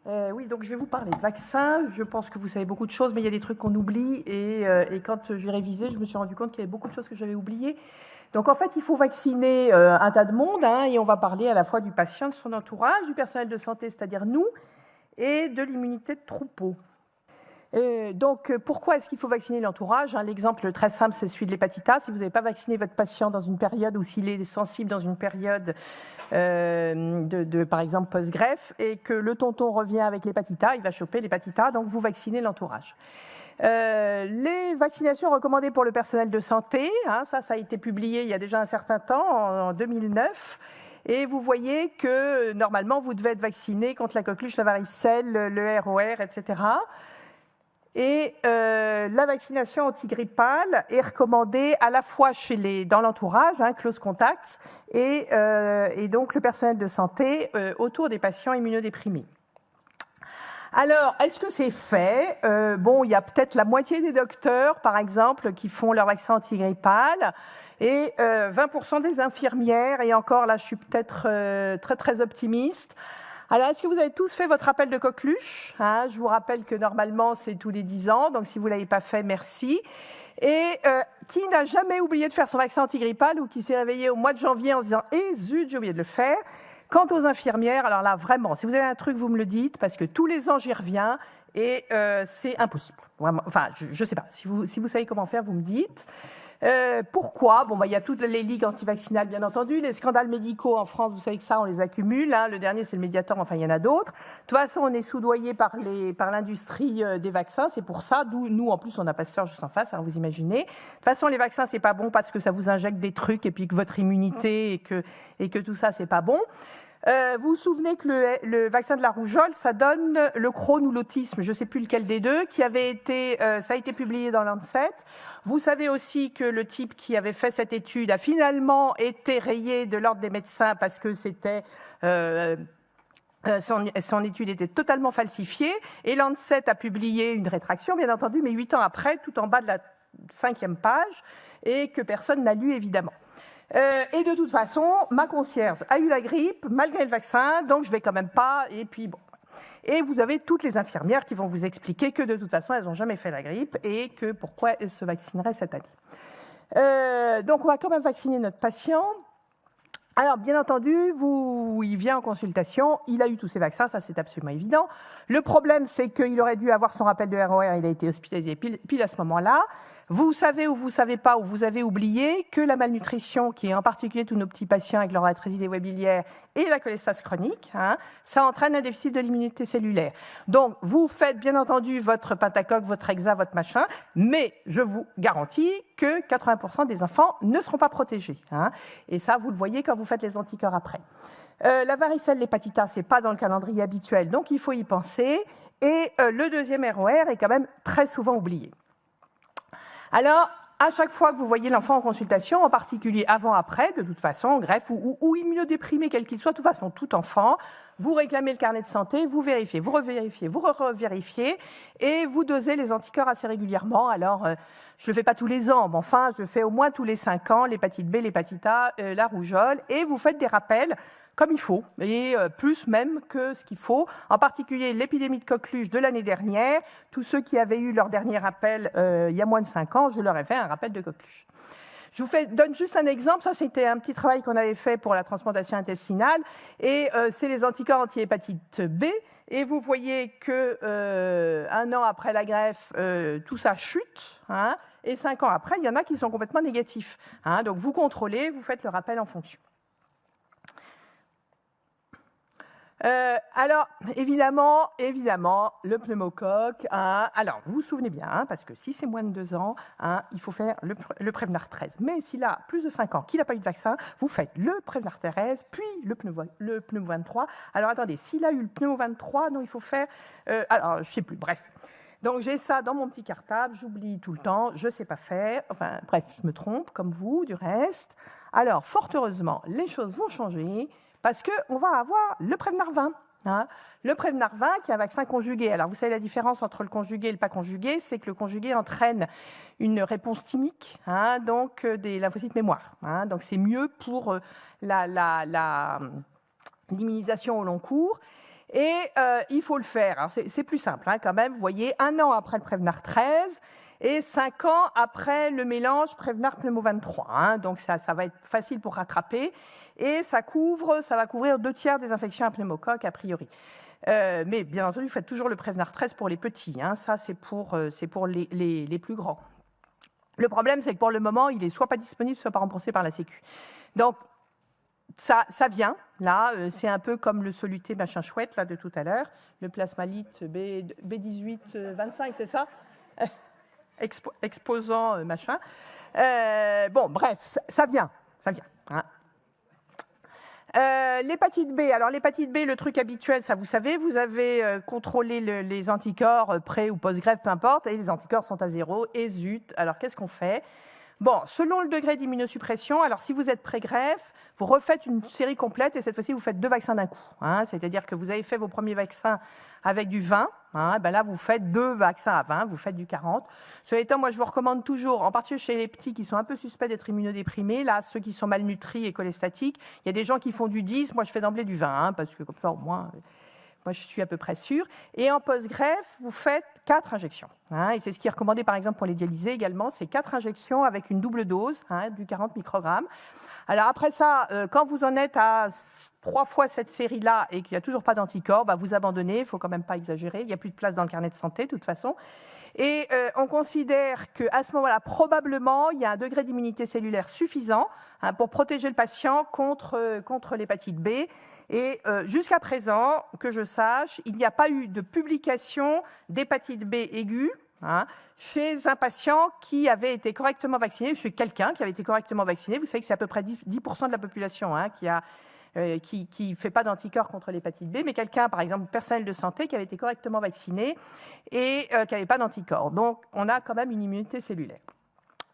Oui, donc je vais vous parler de vaccins. Je pense que vous savez beaucoup de choses, mais il y a des trucs qu'on oublie. Et quand j'ai révisé, je me suis rendu compte qu'il y avait beaucoup de choses que j'avais oubliées. Donc en fait, il faut vacciner un tas de monde, hein, et on va parler à la fois du patient, de son entourage, du personnel de santé, c'est-à-dire nous, et de l'immunité de troupeau. Donc, pourquoi est-ce qu'il faut vacciner l'entourage? L'exemple très simple, c'est celui de l'hépatite A. Si vous n'avez pas vacciné votre patient dans une période, ou s'il est sensible dans une période par exemple, post-greffe, et que le tonton revient avec l'hépatite A, il va choper l'hépatite A, donc vous vaccinez l'entourage. Les vaccinations recommandées pour le personnel de santé, ça a été publié il y a déjà un certain temps, en 2009. Et vous voyez que normalement, vous devez être vacciné contre la coqueluche, la varicelle, le ROR, etc. Et la vaccination antigrippale est recommandée à la fois dans l'entourage, close contact, et donc le personnel de santé autour des patients immunodéprimés. Alors, est-ce que c'est fait? Bon, il y a peut-être la moitié des docteurs, par exemple, qui font leur vaccin antigrippal, et 20% des infirmières, et encore là, je suis peut-être très très optimiste. Alors, est-ce que vous avez tous fait votre rappel de coqueluche? Je vous rappelle que normalement, c'est tous les 10 ans, donc si vous ne l'avez pas fait, merci. Et qui n'a jamais oublié de faire son vaccin antigrippal ou qui s'est réveillé au mois de janvier en se disant « Eh zut, j'ai oublié de le faire ». Quant aux infirmières, alors là, vraiment, si vous avez un truc, vous me le dites, parce que tous les ans, j'y reviens, et c'est impossible. Vraiment, enfin, je ne sais pas. Si vous savez comment faire, vous me dites. Pourquoi? Bon, il y a toutes les ligues antivaccinales, bien entendu. Les scandales médicaux en France, vous savez que ça, on les accumule. Le dernier, c'est le Mediator, enfin, il y en a d'autres. De toute façon, on est soudoyé par l'industrie des vaccins. C'est pour ça, d'où nous, en plus, on n'a pas Pasteur juste en face, vous imaginez. De toute façon, les vaccins, c'est pas bon parce que ça vous injecte des trucs et puis que votre immunité et que tout ça, c'est pas bon. Vous vous souvenez que le vaccin de la rougeole, ça donne le Crohn ou l'autisme, je ne sais plus lequel des deux, ça a été publié dans Lancet. Vous savez aussi que le type qui avait fait cette étude a finalement été rayé de l'ordre des médecins parce que son étude était totalement falsifiée. Et Lancet a publié une rétraction, bien entendu, mais 8 ans après, tout en bas de la 5e page, et que personne n'a lu, évidemment. Et de toute façon, ma concierge a eu la grippe malgré le vaccin, donc je ne vais quand même pas. Et puis bon. Et vous avez toutes les infirmières qui vont vous expliquer que de toute façon, elles n'ont jamais fait la grippe et que pourquoi elles se vaccineraient cette année. Donc on va quand même vacciner notre patient. Alors, bien entendu, il vient en consultation, il a eu tous ses vaccins, ça c'est absolument évident. Le problème, c'est qu'il aurait dû avoir son rappel de ROR, il a été hospitalisé pile à ce moment-là. Vous savez ou vous ne savez pas, ou vous avez oublié que la malnutrition, qui est en particulier tous nos petits patients avec leur arthrite des voies biliaires et la cholestase chronique, ça entraîne un déficit de l'immunité cellulaire. Donc, vous faites bien entendu votre pentacoque, votre hexa, votre machin, mais je vous garantis que 80% des enfants ne seront pas protégés. Et ça, vous le voyez quand vous faites les anticorps après. La varicelle, l'hépatite A, ce n'est pas dans le calendrier habituel, donc il faut y penser. Et le deuxième ROR est quand même très souvent oublié. Alors, à chaque fois que vous voyez l'enfant en consultation, en particulier avant-après, de toute façon, greffe ou immunodéprimé, quel qu'il soit, de toute façon, tout enfant, vous réclamez le carnet de santé, vous vérifiez, vous revérifiez, vous revérifiez, et vous dosez les anticorps assez régulièrement. Alors, je ne le fais pas tous les ans, mais enfin, je le fais au moins tous les 5 ans, l'hépatite B, l'hépatite A, la rougeole, et vous faites des rappels comme il faut, et plus même que ce qu'il faut, en particulier l'épidémie de coqueluche de l'année dernière. Tous ceux qui avaient eu leur dernier rappel il y a moins de 5 ans, je leur ai fait un rappel de coqueluche. Je vous donne juste un exemple, ça c'était un petit travail qu'on avait fait pour la transplantation intestinale, et c'est les anticorps anti-hépatite B, et vous voyez que 1 an après la greffe, tout ça chute, et 5 ans après, il y en a qui sont complètement négatifs. Donc vous contrôlez, vous faites le rappel en fonction. Alors, évidemment, le pneumocoque. Alors, vous vous souvenez bien, parce que si c'est moins de 2 ans, il faut faire le Prevnar 13. Mais s'il a plus de 5 ans, qu'il n'a pas eu de vaccin, vous faites le Prevnar 13, puis le pneumo 23. Alors, attendez, s'il a eu le pneumo 23, non, il faut faire... alors, je ne sais plus, bref. Donc, j'ai ça dans mon petit cartable, j'oublie tout le temps, je ne sais pas faire. Enfin, bref, je me trompe, comme vous, du reste. Alors, fort heureusement, les choses vont changer, parce qu'on va avoir le Prevnar 20. Le Prevnar 20, qui est un vaccin conjugué. Alors, vous savez la différence entre le conjugué et le pas conjugué, c'est que le conjugué entraîne une réponse thymique, donc des lymphocytes mémoire. Donc, c'est mieux pour l'immunisation au long cours. Et il faut le faire. Alors, c'est plus simple quand même. Vous voyez, 1 an après le Prevnar 13 et 5 ans après le mélange Prevnar Pneumo 23. Donc ça va être facile pour rattraper. Et ça va couvrir 2/3 des infections à pneumocoque a priori. Mais bien entendu, faites toujours le Prevnar 13 pour les petits. Ça, c'est pour les plus grands. Le problème, c'est que pour le moment, il est soit pas disponible, soit pas remboursé par la Sécu. Donc, ça vient, là, c'est un peu comme le soluté machin chouette, là, de tout à l'heure, le plasmalite B1825, c'est ça exposant machin. Bon, bref, ça vient. Hein. L'hépatite B. Alors, l'hépatite B, le truc habituel, ça vous savez, vous avez contrôlé les anticorps pré ou post-greffe, peu importe, et les anticorps sont à 0, et zut. Alors, qu'est-ce qu'on fait ? Bon, selon le degré d'immunosuppression, alors si vous êtes pré-greffe, vous refaites une série complète et cette fois-ci, vous faites 2 vaccins d'un coup. C'est-à-dire que vous avez fait vos premiers vaccins avec du 20, ben là, vous faites 2 vaccins à 20, vous faites du 40. Cela étant, moi, je vous recommande toujours, en particulier chez les petits qui sont un peu suspects d'être immunodéprimés, là, ceux qui sont malnutris et cholestatiques, il y a des gens qui font du 10, moi, je fais d'emblée du 20, parce que comme ça, au moins... Moi, je suis à peu près sûre. Et en post-greffe, vous faites 4 injections. Et c'est ce qui est recommandé, par exemple, pour les dialysés également. C'est 4 injections avec une double dose, du 40 microgrammes. Alors après ça, quand vous en êtes à 3 fois cette série-là et qu'il n'y a toujours pas d'anticorps, vous abandonnez. Il ne faut quand même pas exagérer. Il n'y a plus de place dans le carnet de santé, de toute façon. Et on considère qu'à ce moment-là, probablement, il y a un degré d'immunité cellulaire suffisant pour protéger le patient contre l'hépatite B. Et jusqu'à présent, que je sache, il n'y a pas eu de publication d'hépatite B aiguë chez un patient qui avait été correctement vacciné, chez quelqu'un qui avait été correctement vacciné. Vous savez que c'est à peu près 10% de la population qui ne fait pas d'anticorps contre l'hépatite B, mais quelqu'un, par exemple, personnel de santé, qui avait été correctement vacciné et qui n'avait pas d'anticorps. Donc, on a quand même une immunité cellulaire.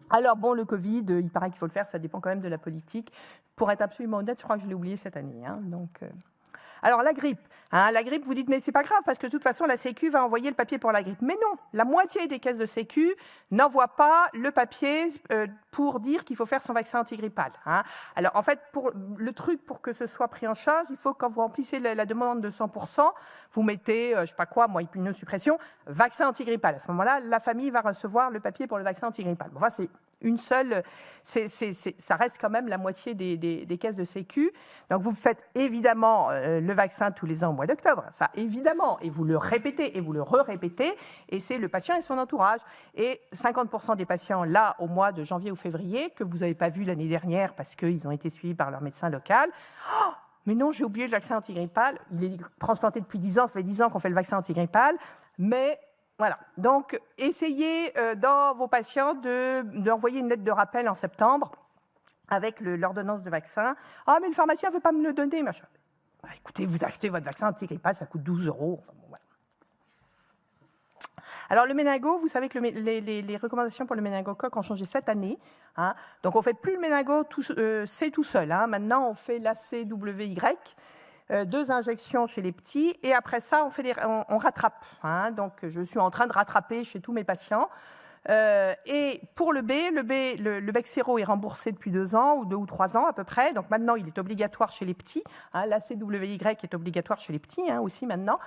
Alors, bon, le Covid, il paraît qu'il faut le faire, ça dépend quand même de la politique. Pour être absolument honnête, je crois que je l'ai oublié cette année. Alors, la grippe. La grippe, vous dites, mais c'est pas grave, parce que de toute façon, la Sécu va envoyer le papier pour la grippe. Mais non, la moitié des caisses de Sécu n'envoient pas le papier pour dire qu'il faut faire son vaccin antigrippal. Alors, en fait, le truc pour que ce soit pris en charge, il faut, quand vous remplissez la demande de 100%, vous mettez, je sais pas quoi, immunosuppression, vaccin antigrippal. À ce moment-là, la famille va recevoir le papier pour le vaccin antigrippal. Bon, c'est une seule, ça reste quand même la moitié des caisses de Sécu. Donc, vous faites évidemment le vaccin tous les ans au mois d'octobre, ça évidemment, et vous le répétez et vous le répétez et c'est le patient et son entourage. Et 50% des patients là au mois de janvier ou février que vous n'avez pas vu l'année dernière parce qu'ils ont été suivis par leur médecin local. Oh, mais non, j'ai oublié le vaccin antigrippal. Il est transplanté depuis 10 ans, ça fait 10 ans qu'on fait le vaccin antigrippal, mais voilà. Donc, essayez dans vos patients d'envoyer une lettre de rappel en septembre avec l'ordonnance de vaccin. Ah, mais le pharmacien ne veut pas me le donner, machin. Écoutez, vous achetez votre vaccin antigrippal, ça coûte 12 €. Enfin, bon, voilà. Alors, le méningo, vous savez que les recommandations pour le méningocoque ont changé cette année. Donc, on ne fait plus le méningo C tout seul. Maintenant, on fait l'ACWY, 2 injections chez les petits. Et après ça, on rattrape. Donc, je suis en train de rattraper chez tous mes patients. Et pour le Bexsero est remboursé depuis 2 ans, ou 2 ou 3 ans à peu près. Donc maintenant, il est obligatoire chez les petits. La CWY est obligatoire chez les petits aussi maintenant.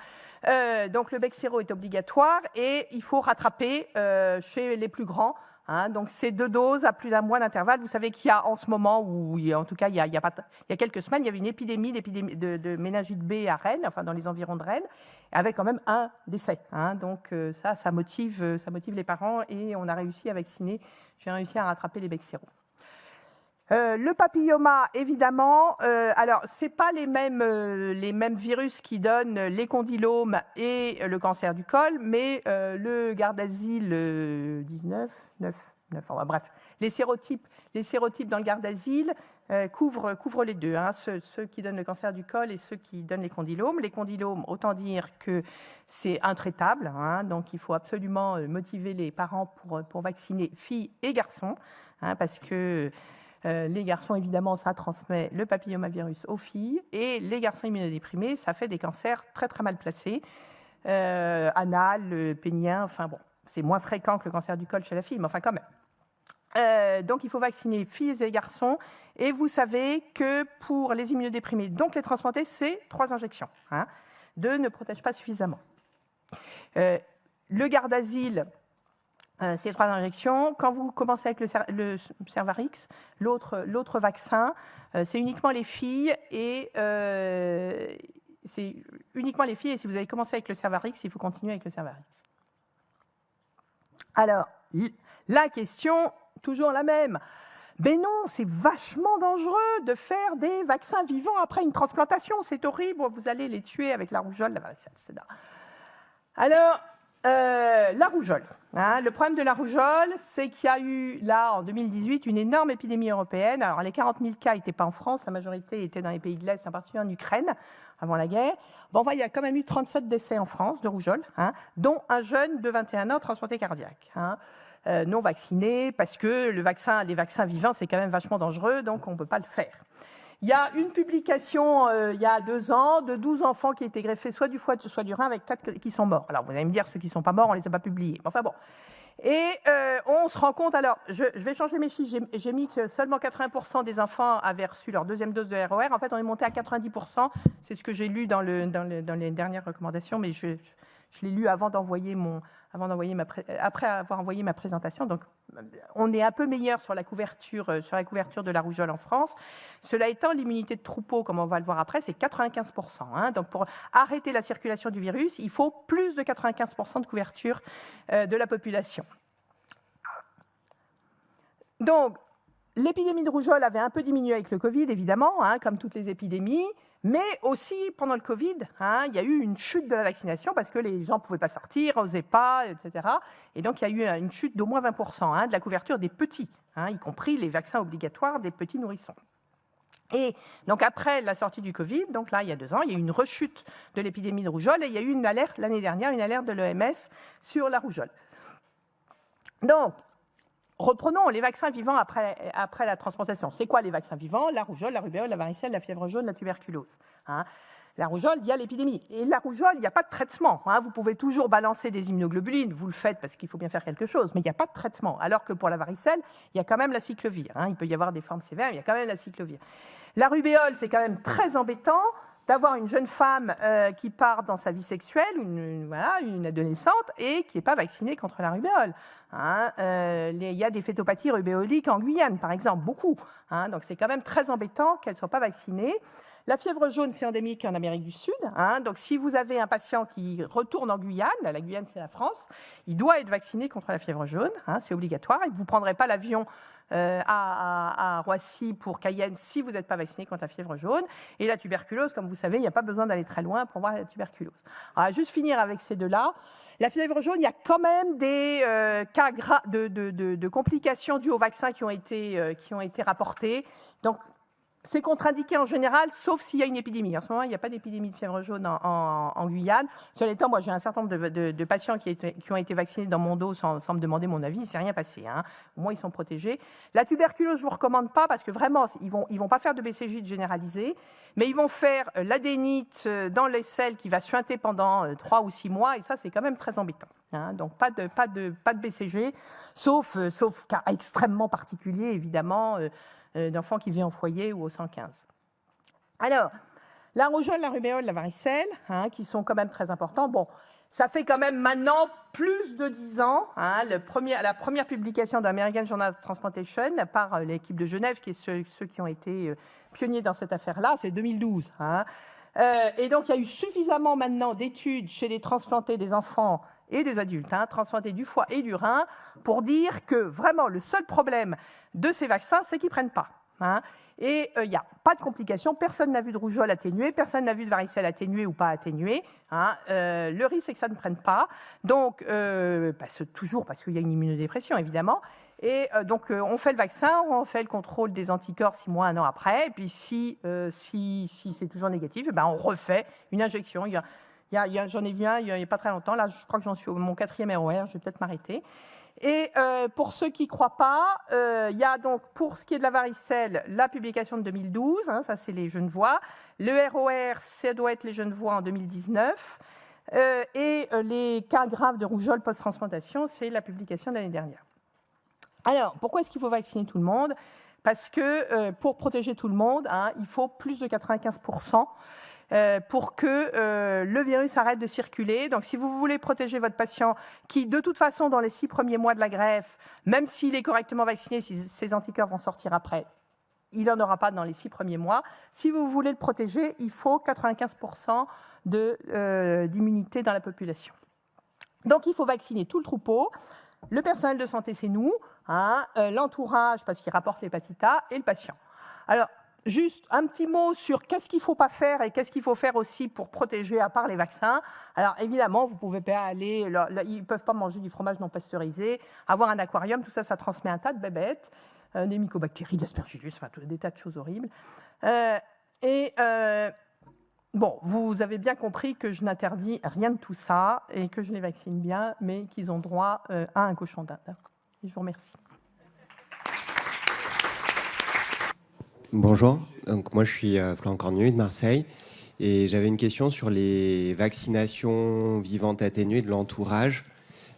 Donc le Bexsero est obligatoire et il faut rattraper chez les plus grands. Donc c'est 2 doses à plus d'1 mois d'intervalle. Vous savez qu'il y a en ce moment, ou en tout cas il y a quelques semaines, il y avait une épidémie de méningite B à Rennes, enfin dans les environs de Rennes, avec quand même 1 décès. Donc ça motive les parents et on a réussi à vacciner. J'ai réussi à rattraper les Bexsero. Le papilloma, évidemment, alors c'est pas les mêmes virus qui donnent les condylomes et le cancer du col, mais le Gardasil 19, 9, enfin, bref, les sérotypes dans le Gardasil couvrent les deux, ceux qui donnent le cancer du col et ceux qui donnent les condylomes. Les condylomes, autant dire que c'est intraitable, donc il faut absolument motiver les parents pour vacciner filles et garçons, parce que les garçons, évidemment, ça transmet le papillomavirus aux filles. Et les garçons immunodéprimés, ça fait des cancers très, très mal placés. Anal, pénien, enfin bon, c'est moins fréquent que le cancer du col chez la fille, mais enfin quand même. Donc, il faut vacciner filles et garçons. Et vous savez que pour les immunodéprimés, donc les transplantés, c'est 3 injections. ne protège pas suffisamment. Le Gardasil, c'est 3 injections. Quand vous commencez avec le Cervarix, l'autre vaccin, c'est uniquement les filles et si vous avez commencé avec le Cervarix, il faut continuer avec le Cervarix. Alors, la question, toujours la même. Mais non, c'est vachement dangereux de faire des vaccins vivants après une transplantation. C'est horrible, vous allez les tuer avec la rougeole, la varicelle, etc. Alors, la rougeole. Le problème de la rougeole, c'est qu'il y a eu, là, en 2018, une énorme épidémie européenne. Alors, les 40 000 cas n'étaient pas en France, la majorité était dans les pays de l'Est, en particulier en Ukraine, avant la guerre. Bon, il y a quand même eu 37 décès en France de rougeole, dont un jeune de 21 ans transplanté cardiaque. Non vacciné, parce que les vaccins vivants, c'est quand même vachement dangereux, donc on ne peut pas le faire. Il y a une publication, il y a 2 ans, de 12 enfants qui étaient greffés soit du foie, soit du rein, avec 4 qui sont morts. Alors, vous allez me dire, ceux qui ne sont pas morts, on ne les a pas publiés. Enfin bon. Et on se rend compte, alors, je vais changer mes chiffres, j'ai mis que seulement 80% des enfants avaient reçu leur 2e dose de ROR. En fait, on est monté à 90%. C'est ce que j'ai lu dans les dernières recommandations, mais je l'ai lu avant après avoir envoyé ma présentation. Donc, on est un peu meilleur sur la couverture de la rougeole en France. Cela étant, l'immunité de troupeau, comme on va le voir après, c'est 95%. Donc, pour arrêter la circulation du virus, il faut plus de 95% de couverture de la population. Donc, l'épidémie de rougeole avait un peu diminué avec le Covid, évidemment, comme toutes les épidémies. Mais aussi, pendant le Covid, il y a eu une chute de la vaccination parce que les gens ne pouvaient pas sortir, n'osaient pas, etc. Et donc, il y a eu une chute d'au moins 20% de la couverture des petits, y compris les vaccins obligatoires des petits nourrissons. Et donc, après la sortie du Covid, donc là, il y a 2 ans, il y a eu une rechute de l'épidémie de rougeole et il y a eu une alerte l'année dernière, une alerte de l'OMS sur la rougeole. Donc, reprenons les vaccins vivants après la transplantation. C'est quoi les vaccins vivants? La rougeole, la rubéole, la varicelle, la fièvre jaune, la tuberculose. La rougeole, il y a l'épidémie. Et la rougeole, il n'y a pas de traitement. Vous pouvez toujours balancer des immunoglobulines, vous le faites parce qu'il faut bien faire quelque chose, mais il n'y a pas de traitement. Alors que pour la varicelle, il y a quand même la cyclovir. Il peut y avoir des formes sévères, mais il y a quand même la cyclovir. La rubéole, c'est quand même très embêtant d'avoir une jeune femme qui part dans sa vie sexuelle, une adolescente, et qui n'est pas vaccinée contre la rubéole. Il y a des fétopathies rubéoliques en Guyane, par exemple, beaucoup. Donc c'est quand même très embêtant qu'elle ne soit pas vaccinée. La fièvre jaune, c'est endémique en Amérique du Sud. Donc si vous avez un patient qui retourne en Guyane, la Guyane c'est la France, il doit être vacciné contre la fièvre jaune, c'est obligatoire. Et vous ne prendrez pas l'avion à Roissy pour Cayenne si vous n'êtes pas vacciné contre la fièvre jaune. Et la tuberculose, comme vous savez, il n'y a pas besoin d'aller très loin pour voir la tuberculose. Alors, juste finir avec ces 2-là. La fièvre jaune, il y a quand même des cas de complications dues au vaccin qui ont été rapportés. Donc, c'est contre-indiqué en général, sauf s'il y a une épidémie. En ce moment, il n'y a pas d'épidémie de fièvre jaune en Guyane. Cela étant, moi, j'ai un certain nombre de patients qui ont été vaccinés dans mon dos sans me demander mon avis. Il ne s'est rien passé. Au moins, ils sont protégés. La tuberculose, je ne vous recommande pas parce que vraiment, ils vont pas faire de BCG généralisé, mais ils vont faire l'adénite dans les selles qui va suinter pendant 3 ou 6 mois. Et ça, c'est quand même très embêtant. Donc, pas de BCG, sauf cas extrêmement particuliers, évidemment, d'enfants qui vivent en foyer ou au 115. Alors, la rougeole, la rubéole, la varicelle, qui sont quand même très importants. Bon, ça fait quand même maintenant plus de 10 ans, la première publication de l'American Journal of Transplantation par l'équipe de Genève, qui est ceux qui ont été pionniers dans cette affaire-là, c'est 2012. Et donc, il y a eu suffisamment maintenant d'études chez les transplantés des enfants et des adultes, transplantés du foie et du rein, pour dire que vraiment le seul problème de ces vaccins, c'est qu'ils ne prennent pas. Et il n'y a pas de complications, personne n'a vu de rougeole atténuée, personne n'a vu de varicelle atténuée ou pas atténuée. Le risque, c'est que ça ne prenne pas. Donc, toujours parce qu'il y a une immunodépression, évidemment. Et donc, on fait le vaccin, on fait le contrôle des anticorps 6 mois, 1 an après. Et puis, si c'est toujours négatif, on refait une injection. J'en ai vu un il n'y a pas très longtemps. Là, je crois que j'en suis au mon 4e ROR, je vais peut-être m'arrêter. Et pour ceux qui ne croient pas, il y a donc, pour ce qui est de la varicelle, la publication de 2012, ça c'est les Genevois. Le ROR, ça doit être les Genevois en 2019. Et les cas graves de rougeole post-transplantation, c'est la publication de l'année dernière. Alors, pourquoi est-ce qu'il faut vacciner tout le monde? Parce que pour protéger tout le monde, il faut plus de 95% pour que le virus arrête de circuler. Donc, si vous voulez protéger votre patient qui, de toute façon, dans les 6 premiers mois de la greffe, même s'il est correctement vacciné, si ses anticorps vont sortir après, il n'en aura pas dans les 6 premiers mois. Si vous voulez le protéger, il faut 95% d'immunité dans la population. Donc, il faut vacciner tout le troupeau. Le personnel de santé, c'est nous, l'entourage, parce qu'il rapporte l'hépatite A, et le patient. Alors, juste un petit mot sur qu'est-ce qu'il ne faut pas faire et qu'est-ce qu'il faut faire aussi pour protéger, à part les vaccins. Alors, évidemment, vous ne pouvez pas aller... ils ne peuvent pas manger du fromage non pasteurisé, avoir un aquarium, tout ça, ça transmet un tas de bébêtes, des mycobactéries, de l'aspergillus, enfin, des tas de choses horribles. Bon, vous avez bien compris que je n'interdis rien de tout ça et que je les vaccine bien, mais qu'ils ont droit à un cochon d'Inde. Je vous remercie. Bonjour, donc moi je suis Florent Cornu de Marseille et j'avais une question sur les vaccinations vivantes atténuées de l'entourage,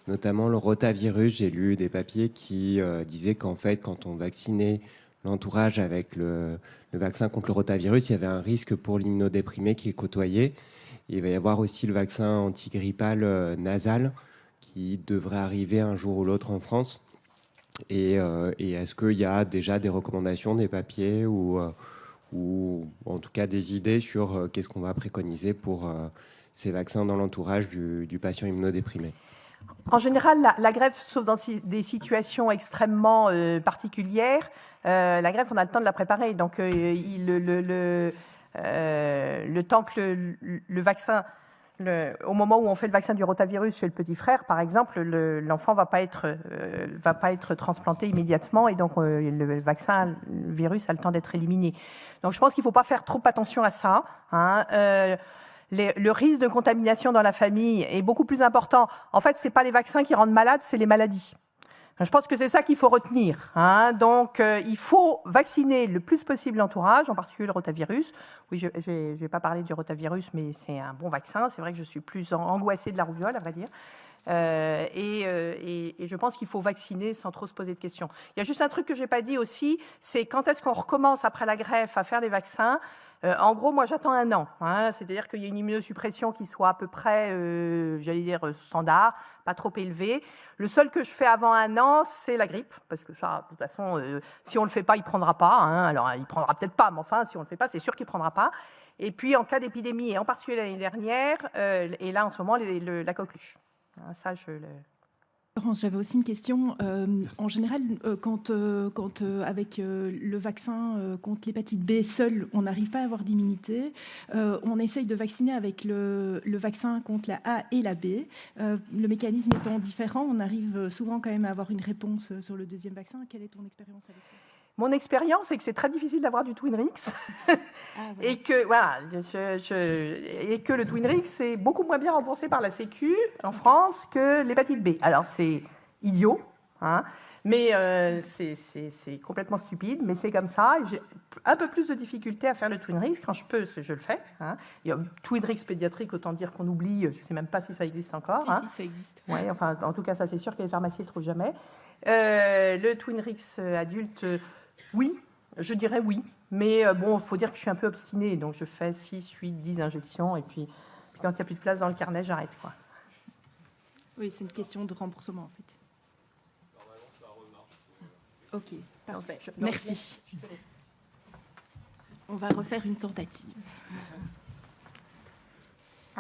notamment le rotavirus. J'ai lu des papiers qui disaient qu'en fait quand on vaccinait l'entourage avec le vaccin contre le rotavirus, il y avait un risque pour l'immunodéprimé qui est côtoyé. Il va y avoir aussi le vaccin antigrippal nasal qui devrait arriver un jour ou l'autre en France. Et est-ce qu'il y a déjà des recommandations, des papiers ou en tout cas des idées sur qu'est-ce qu'on va préconiser pour ces vaccins dans l'entourage du patient immunodéprimé? En général, la greffe, sauf dans des situations extrêmement particulières, la greffe, on a le temps de la préparer. Donc, le temps que le vaccin... au moment où on fait le vaccin du rotavirus chez le petit frère, par exemple, l'enfant va pas être transplanté immédiatement et donc le virus a le temps d'être éliminé. Donc je pense qu'il ne faut pas faire trop attention à ça. Le risque de contamination dans la famille est beaucoup plus important. En fait, ce n'est pas les vaccins qui rendent malades, c'est les maladies. Je pense que c'est ça qu'il faut retenir. Donc, il faut vacciner le plus possible l'entourage, en particulier le rotavirus. Oui, je n'ai pas parlé du rotavirus, mais c'est un bon vaccin. C'est vrai que je suis plus angoissée de la rougeole, à vrai dire. Et je pense qu'il faut vacciner sans trop se poser de questions. Il y a juste un truc que je n'ai pas dit aussi, c'est quand est-ce qu'on recommence après la greffe à faire des vaccins. En gros, moi, j'attends 1 an. C'est-à-dire qu'il y a une immunosuppression qui soit à peu près, j'allais dire, standard, pas trop élevée. Le seul que je fais avant 1 an, c'est la grippe, parce que ça, de toute façon, si on ne le fait pas, il ne prendra pas. Alors, il ne prendra peut-être pas, mais enfin, si on ne le fait pas, c'est sûr qu'il ne prendra pas. Et puis, en cas d'épidémie, et en particulier l'année dernière, et là, en ce moment, la coqueluche. Ça, J'avais aussi une question. En général, quand avec le vaccin contre l'hépatite B seul, on n'arrive pas à avoir d'immunité, on essaye de vacciner avec le vaccin contre la A et la B. Le mécanisme étant différent, on arrive souvent quand même à avoir une réponse sur le deuxième vaccin. Quelle est ton expérience avec ça ? Mon expérience, c'est que c'est très difficile d'avoir du Twinrix et que le Twinrix est beaucoup moins bien remboursé par la Sécu en France que l'hépatite B. Alors c'est idiot, mais c'est complètement stupide, mais c'est comme ça. J'ai un peu plus de difficulté à faire le Twinrix quand je peux, je le fais. Il y a Twinrix pédiatrique, autant dire qu'on oublie. Je ne sais même pas si ça existe encore. Si, ça existe. Ouais, enfin, en tout cas, ça c'est sûr que les pharmacies ne le trouvent jamais. Le Twinrix adulte. Oui, je dirais oui. Mais bon, il faut dire que je suis un peu obstinée. Donc, je fais 6, 8, 10 injections. Et puis quand il n'y a plus de place dans le carnet, j'arrête, quoi. Oui, c'est une question de remboursement, en fait. Ok, parfait. Merci. On va refaire une tentative.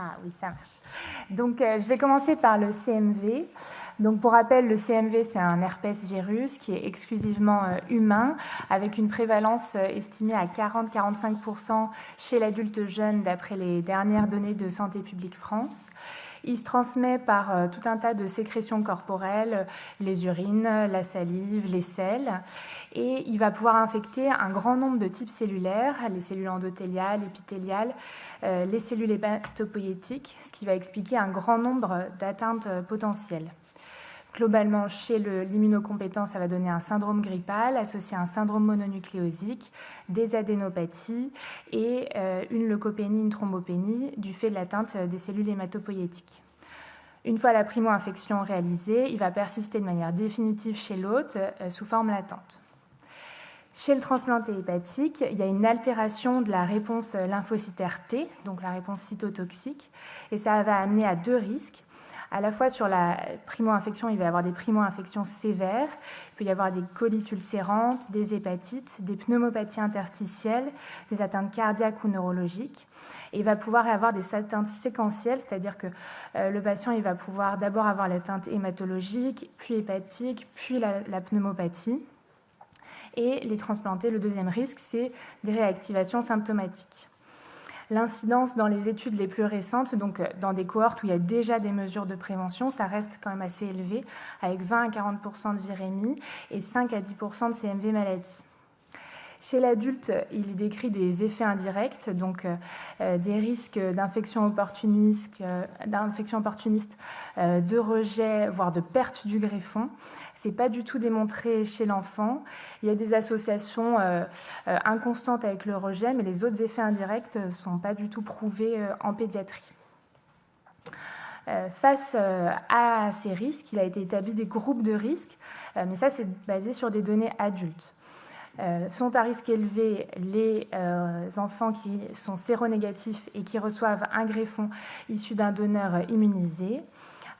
Ah oui, ça marche. Donc, je vais commencer par le CMV. Donc, pour rappel, le CMV, c'est un herpès virus qui est exclusivement humain, avec une prévalence estimée à 40-45% chez l'adulte jeune, d'après les dernières données de Santé publique France. Il se transmet par tout un tas de sécrétions corporelles, les urines, la salive, les selles, et il va pouvoir infecter un grand nombre de types cellulaires, les cellules endothéliales, épithéliales, les cellules hématopoïétiques, ce qui va expliquer un grand nombre d'atteintes potentielles. Globalement, chez l'immunocompétent, ça va donner un syndrome grippal associé à un syndrome mononucléosique, des adénopathies et une leucopénie, une thrombopénie du fait de l'atteinte des cellules hématopoïétiques. Une fois la primo-infection réalisée, il va persister de manière définitive chez l'hôte sous forme latente. Chez le transplanté hépatique, il y a une altération de la réponse lymphocytaire T, donc la réponse cytotoxique, et ça va amener à 2 risques. À la fois sur la primo-infection, il va y avoir des primo-infections sévères, il peut y avoir des colites ulcérantes, des hépatites, des pneumopathies interstitielles, des atteintes cardiaques ou neurologiques. Et il va pouvoir y avoir des atteintes séquentielles, c'est-à-dire que le patient il va pouvoir d'abord avoir l'atteinte hématologique, puis hépatique, puis la pneumopathie. Et les transplantés, le deuxième risque, c'est des réactivations symptomatiques. L'incidence dans les études les plus récentes, donc dans des cohortes où il y a déjà des mesures de prévention, ça reste quand même assez élevé, avec 20 à 40% de virémie et 5 à 10% de CMV maladie. Chez l'adulte, il décrit des effets indirects, donc des risques d'infection opportuniste, de rejet, voire de perte du greffon. Ce n'est pas du tout démontré chez l'enfant. Il y a des associations inconstantes avec le rejet, mais les autres effets indirects ne sont pas du tout prouvés en pédiatrie. Face à ces risques, il a été établi des groupes de risques, mais ça c'est basé sur des données adultes. Sont à risque élevé les enfants qui sont séronégatifs et qui reçoivent un greffon issu d'un donneur immunisé,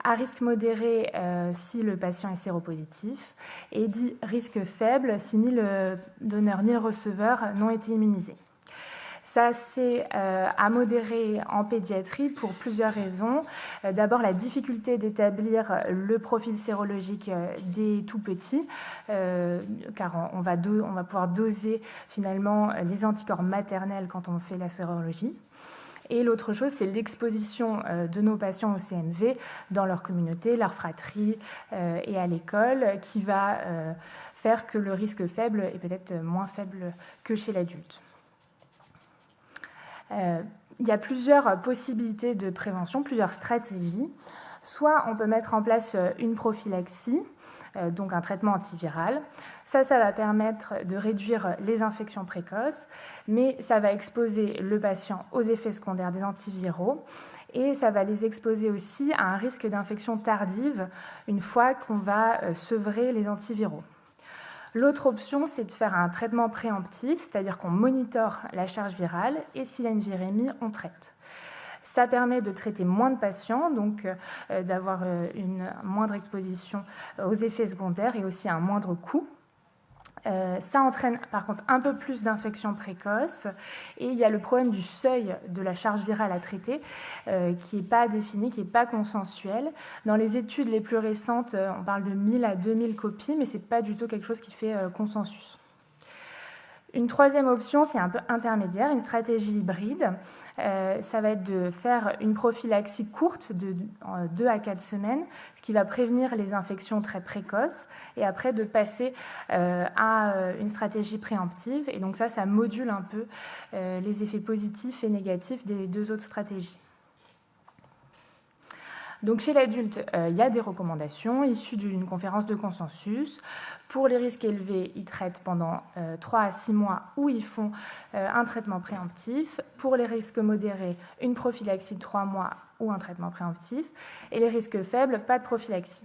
à risque modéré si le patient est séropositif, et dit risque faible si ni le donneur ni le receveur n'ont été immunisés. Ça, c'est à modérer en pédiatrie pour plusieurs raisons. D'abord, la difficulté d'établir le profil sérologique des tout-petits, car on va pouvoir doser finalement les anticorps maternels quand on fait la sérologie. Et l'autre chose, c'est l'exposition de nos patients au CMV dans leur communauté, leur fratrie et à l'école, qui va faire que le risque faible est peut-être moins faible que chez l'adulte. Il y a plusieurs possibilités de prévention, plusieurs stratégies. Soit on peut mettre en place une prophylaxie, donc un traitement antiviral. Ça va permettre de réduire les infections précoces, mais ça va exposer le patient aux effets secondaires des antiviraux et ça va les exposer aussi à un risque d'infection tardive une fois qu'on va sevrer les antiviraux. L'autre option, c'est de faire un traitement préemptif, c'est-à-dire qu'on monitore la charge virale et s'il y a une virémie, on traite. Ça permet de traiter moins de patients, donc d'avoir une moindre exposition aux effets secondaires et aussi un moindre coût. Ça entraîne par contre un peu plus d'infections précoces et il y a le problème du seuil de la charge virale à traiter qui n'est pas défini, qui n'est pas consensuel. Dans les études les plus récentes, on parle de 1000 à 2000 copies, mais ce n'est pas du tout quelque chose qui fait consensus. Une troisième option, c'est un peu intermédiaire, une stratégie hybride. Ça va être de faire une prophylaxie courte de 2 à 4 semaines, ce qui va prévenir les infections très précoces, et après de passer à une stratégie préemptive. Et donc ça module un peu les effets positifs et négatifs des 2 autres stratégies. Donc chez l'adulte, il y a des recommandations issues d'une conférence de consensus. Pour les risques élevés, ils traitent pendant 3 à 6 mois où ils font un traitement préemptif. Pour les risques modérés, une prophylaxie de 3 mois ou un traitement préemptif. Et les risques faibles, pas de prophylaxie.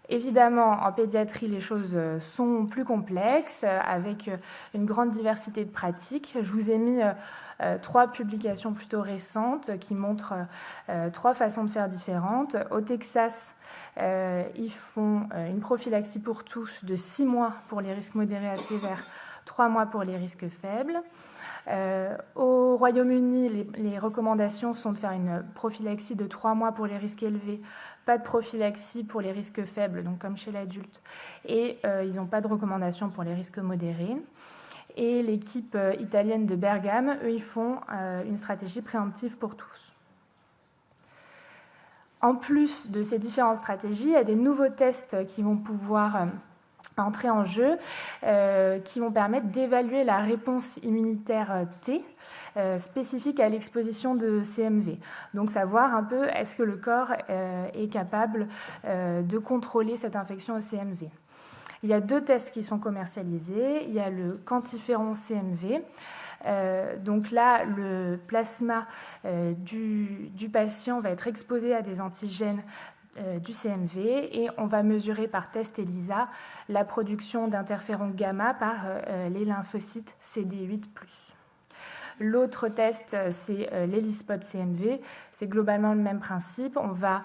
Évidemment, en pédiatrie, les choses sont plus complexes, avec une grande diversité de pratiques. Je vous ai mis 3 publications plutôt récentes qui montrent 3 façons de faire différentes. Au Texas, ils font une prophylaxie pour tous de 6 mois pour les risques modérés à sévères, 3 mois pour les risques faibles. Au Royaume-Uni, les recommandations sont de faire une prophylaxie de 3 mois pour les risques élevés, pas de prophylaxie pour les risques faibles, donc comme chez l'adulte, et ils n'ont pas de recommandation pour les risques modérés. Et l'équipe italienne de Bergame, eux, ils font une stratégie préemptive pour tous. En plus de ces différentes stratégies, il y a des nouveaux tests qui vont pouvoir entrer en jeu, qui vont permettre d'évaluer la réponse immunitaire T spécifique à l'exposition de CMV. Donc savoir un peu est-ce que le corps est capable de contrôler cette infection au CMV. Il y a 2 tests qui sont commercialisés. Il y a le quantiferon CMV. Donc là, le plasma du patient va être exposé à des antigènes du CMV et on va mesurer par test ELISA la production d'interférons gamma par les lymphocytes CD8+. L'autre test, c'est l'ELISpot CMV. C'est globalement le même principe. On va,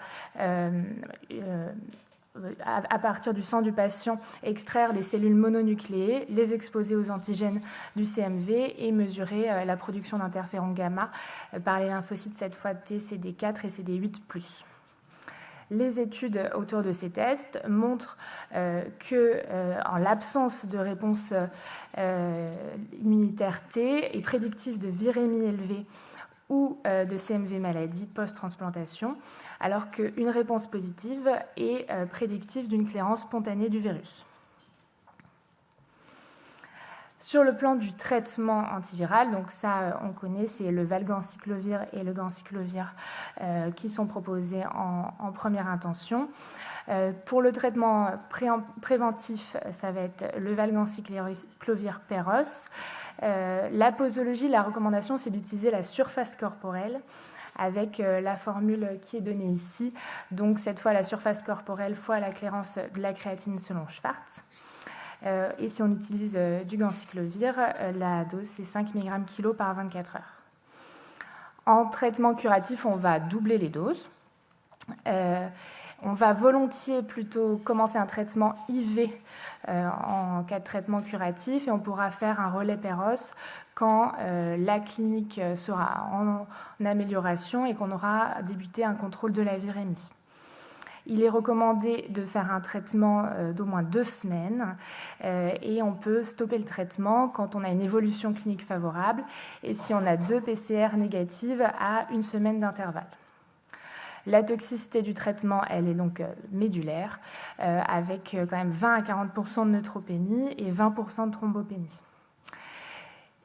à partir du sang du patient, extraire les cellules mononucléées, les exposer aux antigènes du CMV et mesurer la production d'interférons gamma par les lymphocytes, cette fois T, CD4 et CD8+. Les études autour de ces tests montrent qu'en l'absence de réponse immunitaire T est prédictive de virémie élevée ou de CMV maladie post-transplantation, alors qu'une réponse positive est prédictive d'une clairance spontanée du virus. Sur le plan du traitement antiviral, donc ça on connaît, c'est le valganciclovir et le ganciclovir qui sont proposés en première intention. Pour le traitement préventif, ça va être le valganciclovir Peros. La posologie, la recommandation, c'est d'utiliser la surface corporelle avec la formule qui est donnée ici. Donc cette fois la surface corporelle fois la clairance de la créatine selon Schwartz. Et si on utilise du ganciclovir, la dose c'est 5 mg kg par 24 heures. En traitement curatif, on va doubler les doses. On va volontiers plutôt commencer un traitement IV en cas de traitement curatif et on pourra faire un relais Peros quand la clinique sera en amélioration et qu'on aura débuté un contrôle de la virémie. Il est recommandé de faire un traitement d'au moins 2 semaines et on peut stopper le traitement quand on a une évolution clinique favorable et si on a 2 PCR négatives à 1 semaine d'intervalle. La toxicité du traitement, elle est donc médulaire, avec quand même 20 à 40% de neutropénie et 20% de thrombopénie.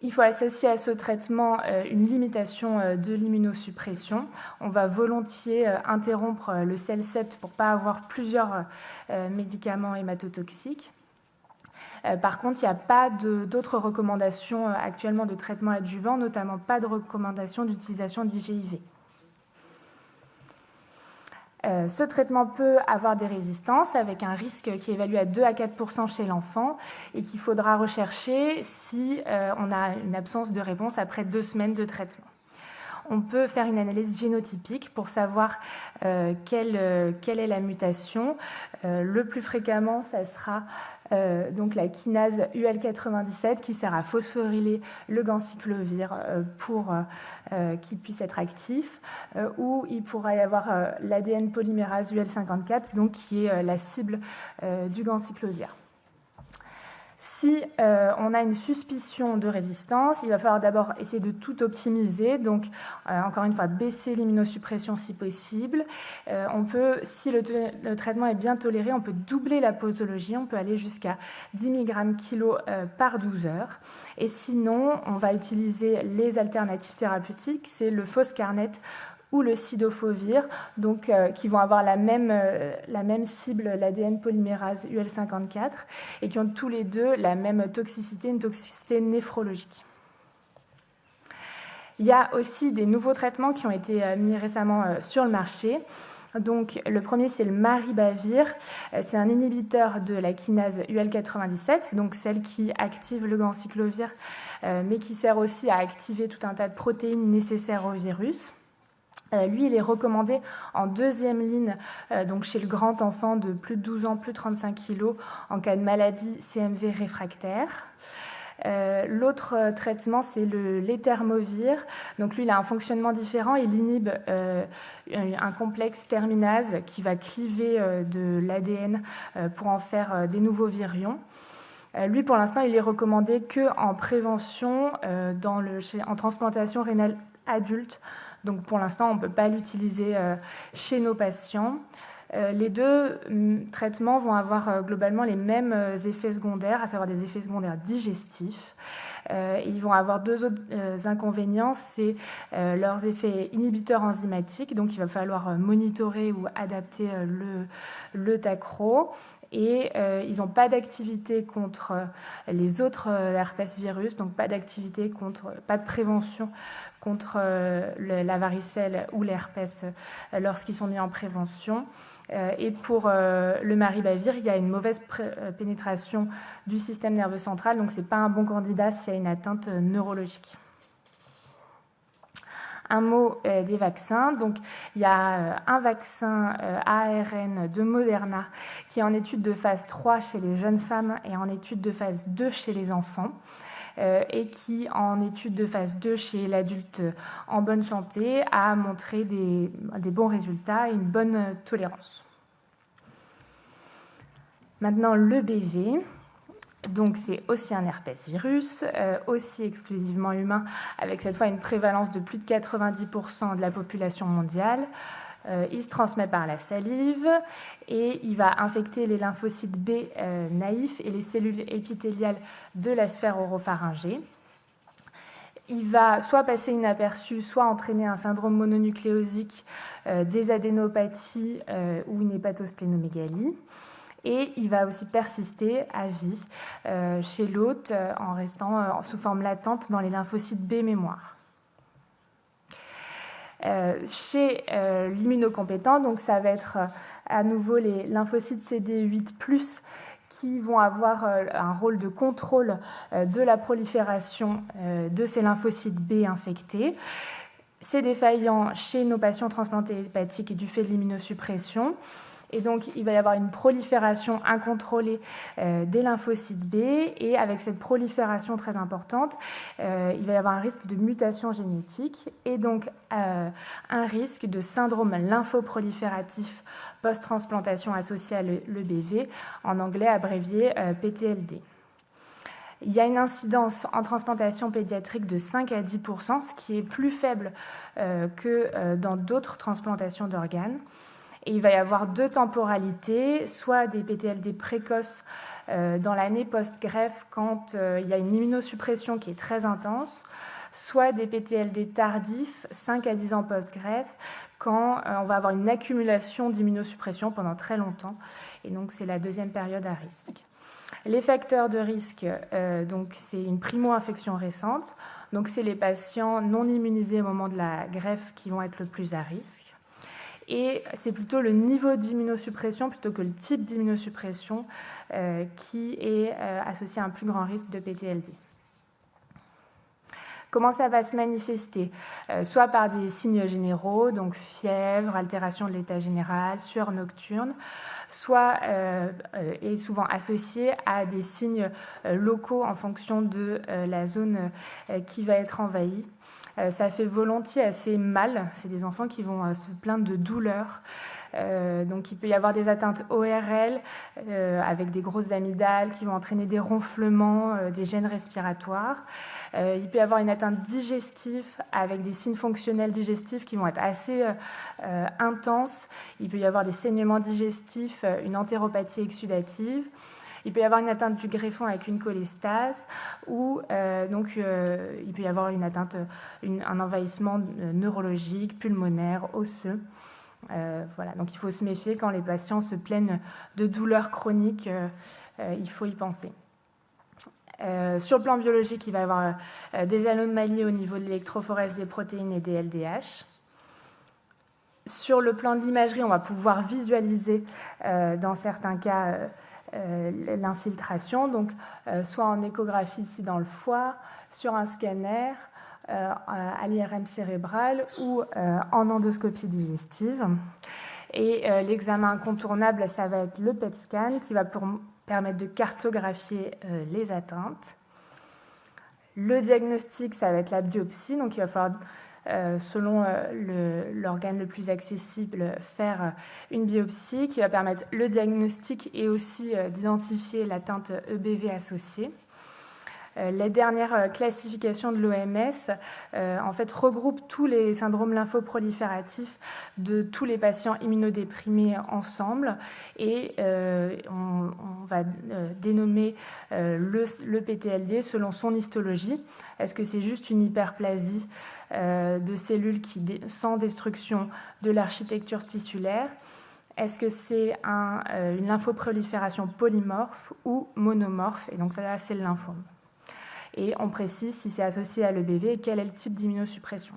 Il faut associer à ce traitement une limitation de l'immunosuppression. On va volontiers interrompre le CELCEPT pour ne pas avoir plusieurs médicaments hématotoxiques. Par contre, il n'y a pas d'autres recommandations actuellement de traitement adjuvant, notamment pas de recommandation d'utilisation d'IGIV. Ce traitement peut avoir des résistances avec un risque qui est évalué à 2 à 4% chez l'enfant et qu'il faudra rechercher si on a une absence de réponse après 2 semaines de traitement. On peut faire une analyse génotypique pour savoir quelle est la mutation. Le plus fréquemment, ça sera donc la kinase UL97 qui sert à phosphoryler le ganciclovir pour qu'il puisse être actif, ou il pourra y avoir l'ADN polymérase UL54 donc qui est la cible du ganciclovir. Si on a une suspicion de résistance, il va falloir d'abord essayer de tout optimiser, donc encore une fois baisser l'immunosuppression si possible. On peut, si le traitement est bien toléré, on peut doubler la posologie, on peut aller jusqu'à 10 mg kg par 12 heures. Et sinon, on va utiliser les alternatives thérapeutiques, c'est le foscarnet ou le cidofovir, donc, qui vont avoir la même cible, l'ADN polymérase UL54, et qui ont tous les deux la même toxicité, une toxicité néphrologique. Il y a aussi des nouveaux traitements qui ont été mis récemment sur le marché. Donc, le premier, c'est le maribavir. C'est un inhibiteur de la kinase UL97, donc celle qui active le ganciclovir, mais qui sert aussi à activer tout un tas de protéines nécessaires au virus. Lui, il est recommandé en 2e ligne, donc chez le grand enfant de plus de 12 ans, plus de 35 kg, en cas de maladie CMV réfractaire. L'autre traitement, c'est l'éthermovir. Donc lui, il a un fonctionnement différent. Il inhibe un complexe terminase qui va cliver de l'ADN pour en faire des nouveaux virions. Lui, pour l'instant, il est recommandé qu'en prévention, en transplantation rénale adulte. Donc pour l'instant, on ne peut pas l'utiliser chez nos patients. Les 2 traitements vont avoir globalement les mêmes effets secondaires, à savoir des effets secondaires digestifs. Ils vont avoir 2 autres inconvénients, c'est leurs effets inhibiteurs enzymatiques, donc il va falloir monitorer ou adapter le tacro. Et ils n'ont pas d'activité contre les autres herpès virus, donc pas de prévention contre la varicelle ou l'herpès lorsqu'ils sont mis en prévention. Et pour le maribavir, il y a une mauvaise pénétration du système nerveux central, donc ce n'est pas un bon candidat s'il y a une atteinte neurologique. Un mot des vaccins. Donc, il y a un vaccin ARN de Moderna qui est en étude de phase 3 chez les jeunes femmes et en étude de phase 2 chez les enfants. Et qui, en étude de phase 2 chez l'adulte en bonne santé, a montré des bons résultats et une bonne tolérance. Maintenant, le BV. Donc, c'est aussi un herpès virus, aussi exclusivement humain, avec cette fois une prévalence de plus de 90% de la population mondiale. Il se transmet par la salive et il va infecter les lymphocytes B naïfs et les cellules épithéliales de la sphère oropharyngée. Il va soit passer inaperçu, soit entraîner un syndrome mononucléosique, des adénopathies ou une hépatosplénomégalie. Et il va aussi persister à vie chez l'hôte en restant sous forme latente dans les lymphocytes B mémoire. Chez l'immunocompétent, donc ça va être à nouveau les lymphocytes CD8+, qui vont avoir un rôle de contrôle de la prolifération de ces lymphocytes B infectés. C'est défaillant chez nos patients transplantés hépatiques et du fait de l'immunosuppression. Et donc, il va y avoir une prolifération incontrôlée des lymphocytes B. Et avec cette prolifération très importante, il va y avoir un risque de mutation génétique et donc un risque de syndrome lymphoprolifératif post-transplantation associé à l'EBV, en anglais abrévié PTLD. Il y a une incidence en transplantation pédiatrique de 5 à 10%, ce qui est plus faible que dans d'autres transplantations d'organes. Et il va y avoir deux temporalités, soit des PTLD précoces dans l'année post-greffe quand il y a une immunosuppression qui est très intense, soit des PTLD tardifs, 5 à 10 ans post-greffe, quand on va avoir une accumulation d'immunosuppression pendant très longtemps. Et donc, c'est la deuxième période à risque. Les facteurs de risque, donc c'est une primo-infection récente. Donc, c'est les patients non immunisés au moment de la greffe qui vont être le plus à risque. Et c'est plutôt le niveau d'immunosuppression plutôt que le type d'immunosuppression qui est associé à un plus grand risque de PTLD. Comment ça va se manifester ? Soit par des signes généraux, donc fièvre, altération de l'état général, sueur nocturne, soit est souvent associé à des signes locaux en fonction de la zone qui va être envahie. Ça fait volontiers assez mal. C'est des enfants qui vont se plaindre de douleurs. Donc, il peut y avoir des atteintes ORL avec des grosses amygdales qui vont entraîner des ronflements, des gènes respiratoires. Il peut y avoir une atteinte digestive avec des signes fonctionnels digestifs qui vont être assez intenses. Il peut y avoir des saignements digestifs, une entéropathie exsudative. Il peut y avoir une atteinte du greffon avec une cholestase ou il peut y avoir une atteinte, un envahissement neurologique, pulmonaire, osseux. Voilà. Donc il faut se méfier quand les patients se plaignent de douleurs chroniques, il faut y penser. Sur le plan biologique, il va y avoir des anomalies au niveau de l'électrophorèse des protéines et des LDH. Sur le plan de l'imagerie, on va pouvoir visualiser dans certains cas l'infiltration, donc soit en échographie ici dans le foie, sur un scanner, à l'IRM cérébral ou en endoscopie digestive. Et l'examen incontournable, ça va être le PET scan qui va permettre de cartographier les atteintes. Le diagnostic, ça va être la biopsie, donc il va falloir, selon l'organe le plus accessible, faire une biopsie qui va permettre le diagnostic et aussi d'identifier l'atteinte EBV associée. La dernière classification de l'OMS en fait, regroupe tous les syndromes lymphoprolifératifs de tous les patients immunodéprimés ensemble et on va dénommer le PTLD selon son histologie. Est-ce que c'est juste une hyperplasie de cellules sans destruction de l'architecture tissulaire ? Est-ce que c'est une lymphoprolifération polymorphe ou monomorphe ? Et donc ça, c'est le lymphome. et on précise si c'est associé à l'EBV et quel est le type d'immunosuppression.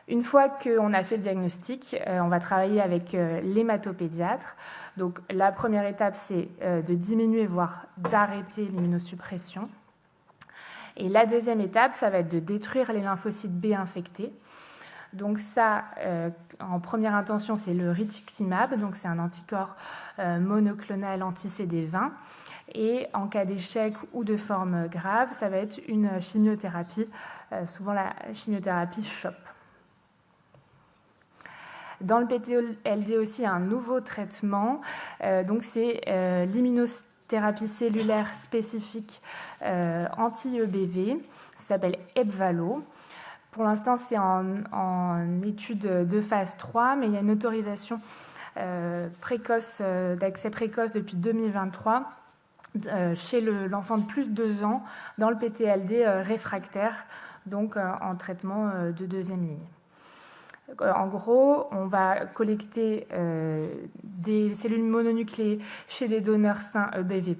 Une fois qu'on a fait le diagnostic, on va travailler avec l'hématopédiatre. Donc, la première étape, c'est de diminuer, voire d'arrêter l'immunosuppression. Et la deuxième étape, ça va être de détruire les lymphocytes B infectés. Donc ça, en première intention, c'est le rituximab, donc c'est un anticorps monoclonal anti-CD20. Et en cas d'échec ou de forme grave, ça va être une chimiothérapie, souvent la chimiothérapie CHOP. Dans le PTLD aussi, un nouveau traitement, donc c'est l'immunothérapie cellulaire spécifique anti-EBV, ça s'appelle Ebvallo. Pour l'instant, c'est en étude de phase 3, mais il y a une autorisation d'accès précoce depuis 2023 chez l'enfant de plus de 2 ans dans le PTLD réfractaire, donc en traitement de deuxième ligne. En gros, on va collecter des cellules mononucléées chez des donneurs sains EBV+.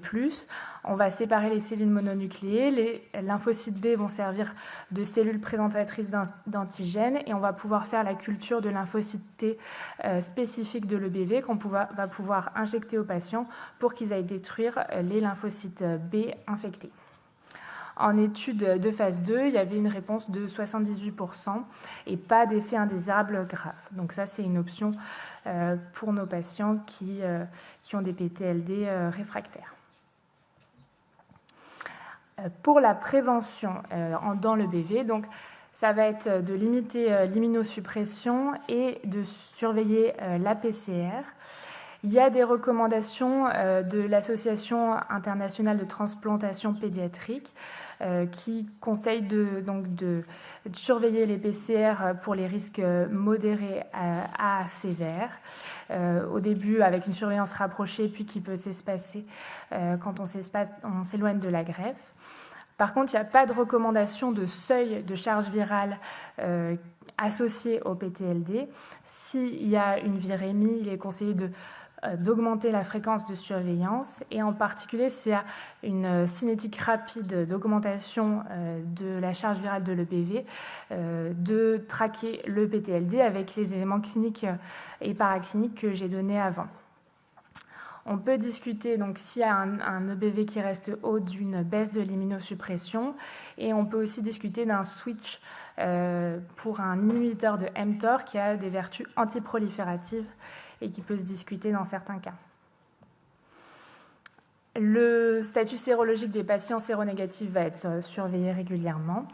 On va séparer les cellules mononucléées. Les lymphocytes B vont servir de cellules présentatrices d'antigènes et on va pouvoir faire la culture de lymphocytes T spécifiques de l'EBV qu'on va pouvoir injecter aux patients pour qu'ils aillent détruire les lymphocytes B infectés. En étude de phase 2, il y avait une réponse de 78% et pas d'effet indésirable grave. Donc ça, c'est une option pour nos patients qui ont des PTLD réfractaires. Pour la prévention dans le BV, donc, ça va être de limiter l'immunosuppression et de surveiller la PCR. Il y a des recommandations de l'Association internationale de transplantation pédiatrique qui conseille de surveiller les PCR pour les risques modérés à sévères. Au début, avec une surveillance rapprochée, puis qui peut s'espacer quand on s'éloigne de la greffe. Par contre, il n'y a pas de recommandation de seuil de charge virale associé au PTLD. S'il y a une virémie, il est conseillé d'augmenter la fréquence de surveillance et en particulier s'il y a une cinétique rapide d'augmentation de la charge virale de l'EBV, de traquer le PTLD avec les éléments cliniques et paracliniques que j'ai donnés avant. On peut discuter donc s'il y a un EBV qui reste haut d'une baisse de l'immunosuppression et on peut aussi discuter d'un switch pour un inhibiteur de mTOR qui a des vertus antiprolifératives et qui peut se discuter dans certains cas. Le statut sérologique des patients séronégatifs va être surveillé régulièrement.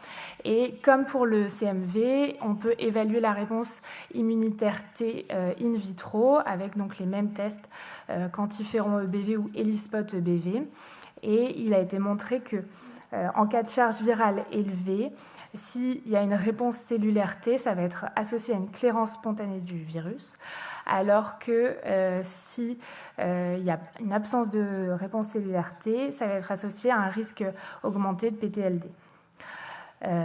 Et comme pour le CMV, on peut évaluer la réponse immunitaire T in vitro avec donc les mêmes tests quantiferon EBV ou ELISpot EBV. Et il a été montré que en cas de charge virale élevée, s'il y a une réponse cellulaire T, ça va être associé à une clairance spontanée du virus, alors que s'il y a une absence de réponse cellulaire T, ça va être associé à un risque augmenté de PTLD.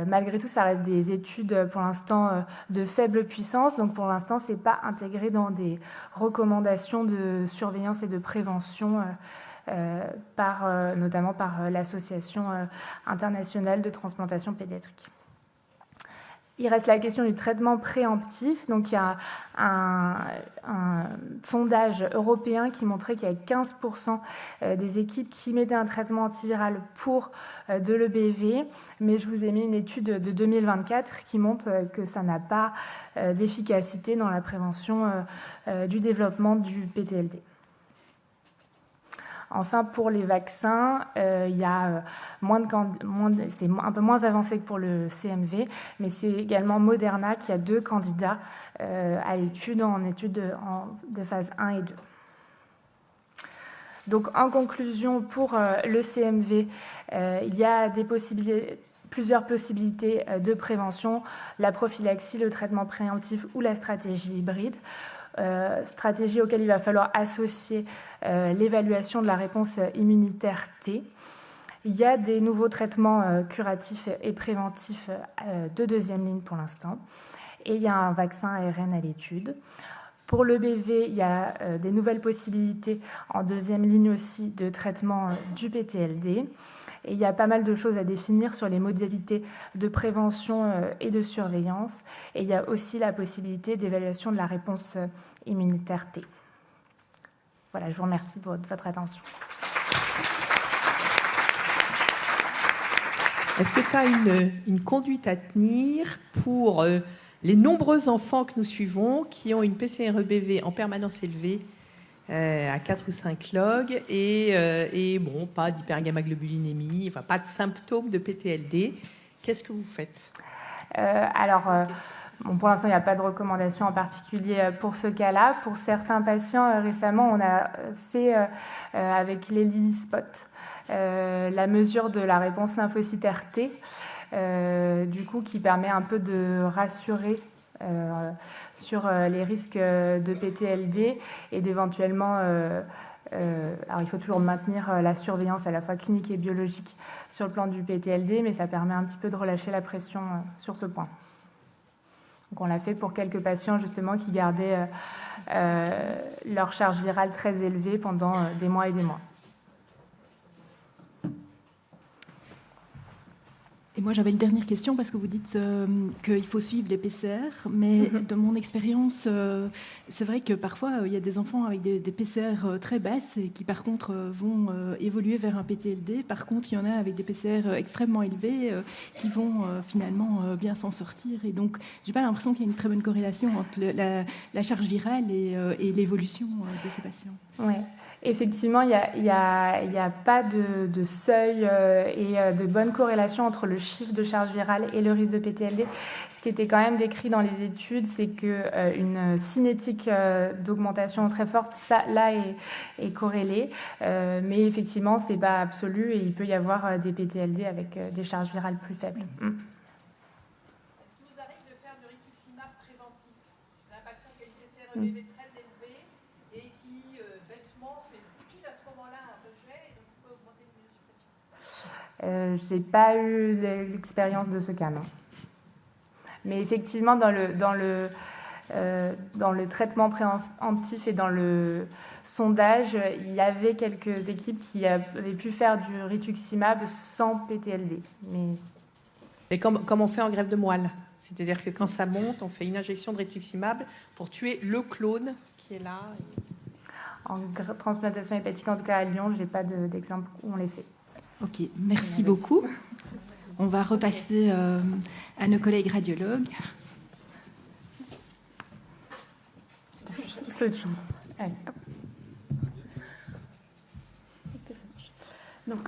Malgré tout, ça reste des études pour l'instant de faible puissance, donc pour l'instant, ce n'est pas intégré dans des recommandations de surveillance et de prévention, notamment par l'Association internationale de transplantation pédiatrique. Il reste la question du traitement préemptif. Donc, il y a un sondage européen qui montrait qu'il y a 15% des équipes qui mettaient un traitement antiviral pour de l'EBV, mais je vous ai mis une étude de 2024 qui montre que ça n'a pas d'efficacité dans la prévention du développement du PTLD. Enfin, pour les vaccins, il y a c'est un peu moins avancé que pour le CMV, mais c'est également Moderna qui a 2 candidats à l'étude en étude de phase 1 et 2. Donc, en conclusion, pour le CMV, il y a plusieurs possibilités de prévention, la prophylaxie, le traitement préemptif ou la stratégie hybride. Stratégie auquel il va falloir associer l'évaluation de la réponse immunitaire T. Il y a des nouveaux traitements curatifs et préventifs de deuxième ligne pour l'instant. Et il y a un vaccin ARN à l'étude. Pour le BV, il y a des nouvelles possibilités en deuxième ligne aussi de traitement du PTLD. Et il y a pas mal de choses à définir sur les modalités de prévention et de surveillance. Et il y a aussi la possibilité d'évaluation de la réponse immunitaire T. Voilà, je vous remercie pour votre attention. Est-ce que tu as une conduite à tenir pour les nombreux enfants que nous suivons qui ont une PCR-EBV en permanence élevée à 4 ou 5 logs et bon, pas d'hypergammaglobulinémie, enfin pas de symptômes de PTLD. Qu'est-ce que vous faites? Bon, pour l'instant, il n'y a pas de recommandation en particulier pour ce cas-là. Pour certains patients, récemment, on a fait avec l'ELISpot la mesure de la réponse lymphocytaire T, du coup, qui permet un peu de rassurer sur les risques de PTLD et d'éventuellement... alors, il faut toujours maintenir la surveillance à la fois clinique et biologique sur le plan du PTLD, mais ça permet un petit peu de relâcher la pression sur ce point. Donc, on l'a fait pour quelques patients, justement, qui gardaient leur charge virale très élevée pendant des mois et des mois. Et moi, j'avais une dernière question parce que vous dites qu'il faut suivre les PCR, mais de mon expérience, c'est vrai que parfois, il y a des enfants avec des PCR très basses et qui, par contre, vont évoluer vers un PTLD. Par contre, il y en a avec des PCR extrêmement élevés qui vont finalement bien s'en sortir. Et donc, je n'ai pas l'impression qu'il y a une très bonne corrélation entre la charge virale et l'évolution de ces patients. Oui. Effectivement, il n'y a pas de seuil et de bonne corrélation entre le chiffre de charge virale et le risque de PTLD. Ce qui était quand même décrit dans les études, c'est qu'une cinétique d'augmentation très forte, ça, là, est corrélée. Mais effectivement, ce n'est pas absolu et il peut y avoir des PTLD avec des charges virales plus faibles. Est-ce qu'il vous arrive de faire du rituximab préventif? J'ai un patient qui a une PCR-EBV très élevée et qui, bêtement, fait pile à ce moment-là un rejet et donc il peut augmenter l'immunosuppression. Je n'ai pas eu l'expérience de ce cas, non. Mais effectivement, dans le traitement préemptif et dans le sondage, il y avait quelques équipes qui avaient pu faire du rituximab sans PTLD. Et comme on fait en greffe de moelle, c'est-à-dire que quand ça monte, on fait une injection de rituximab pour tuer le clone qui est là. En transplantation hépatique, en tout cas à Lyon, je n'ai pas d'exemple où on les fait. Ok, merci beaucoup. On va repasser à nos collègues radiologues. Allez, hop. Donc,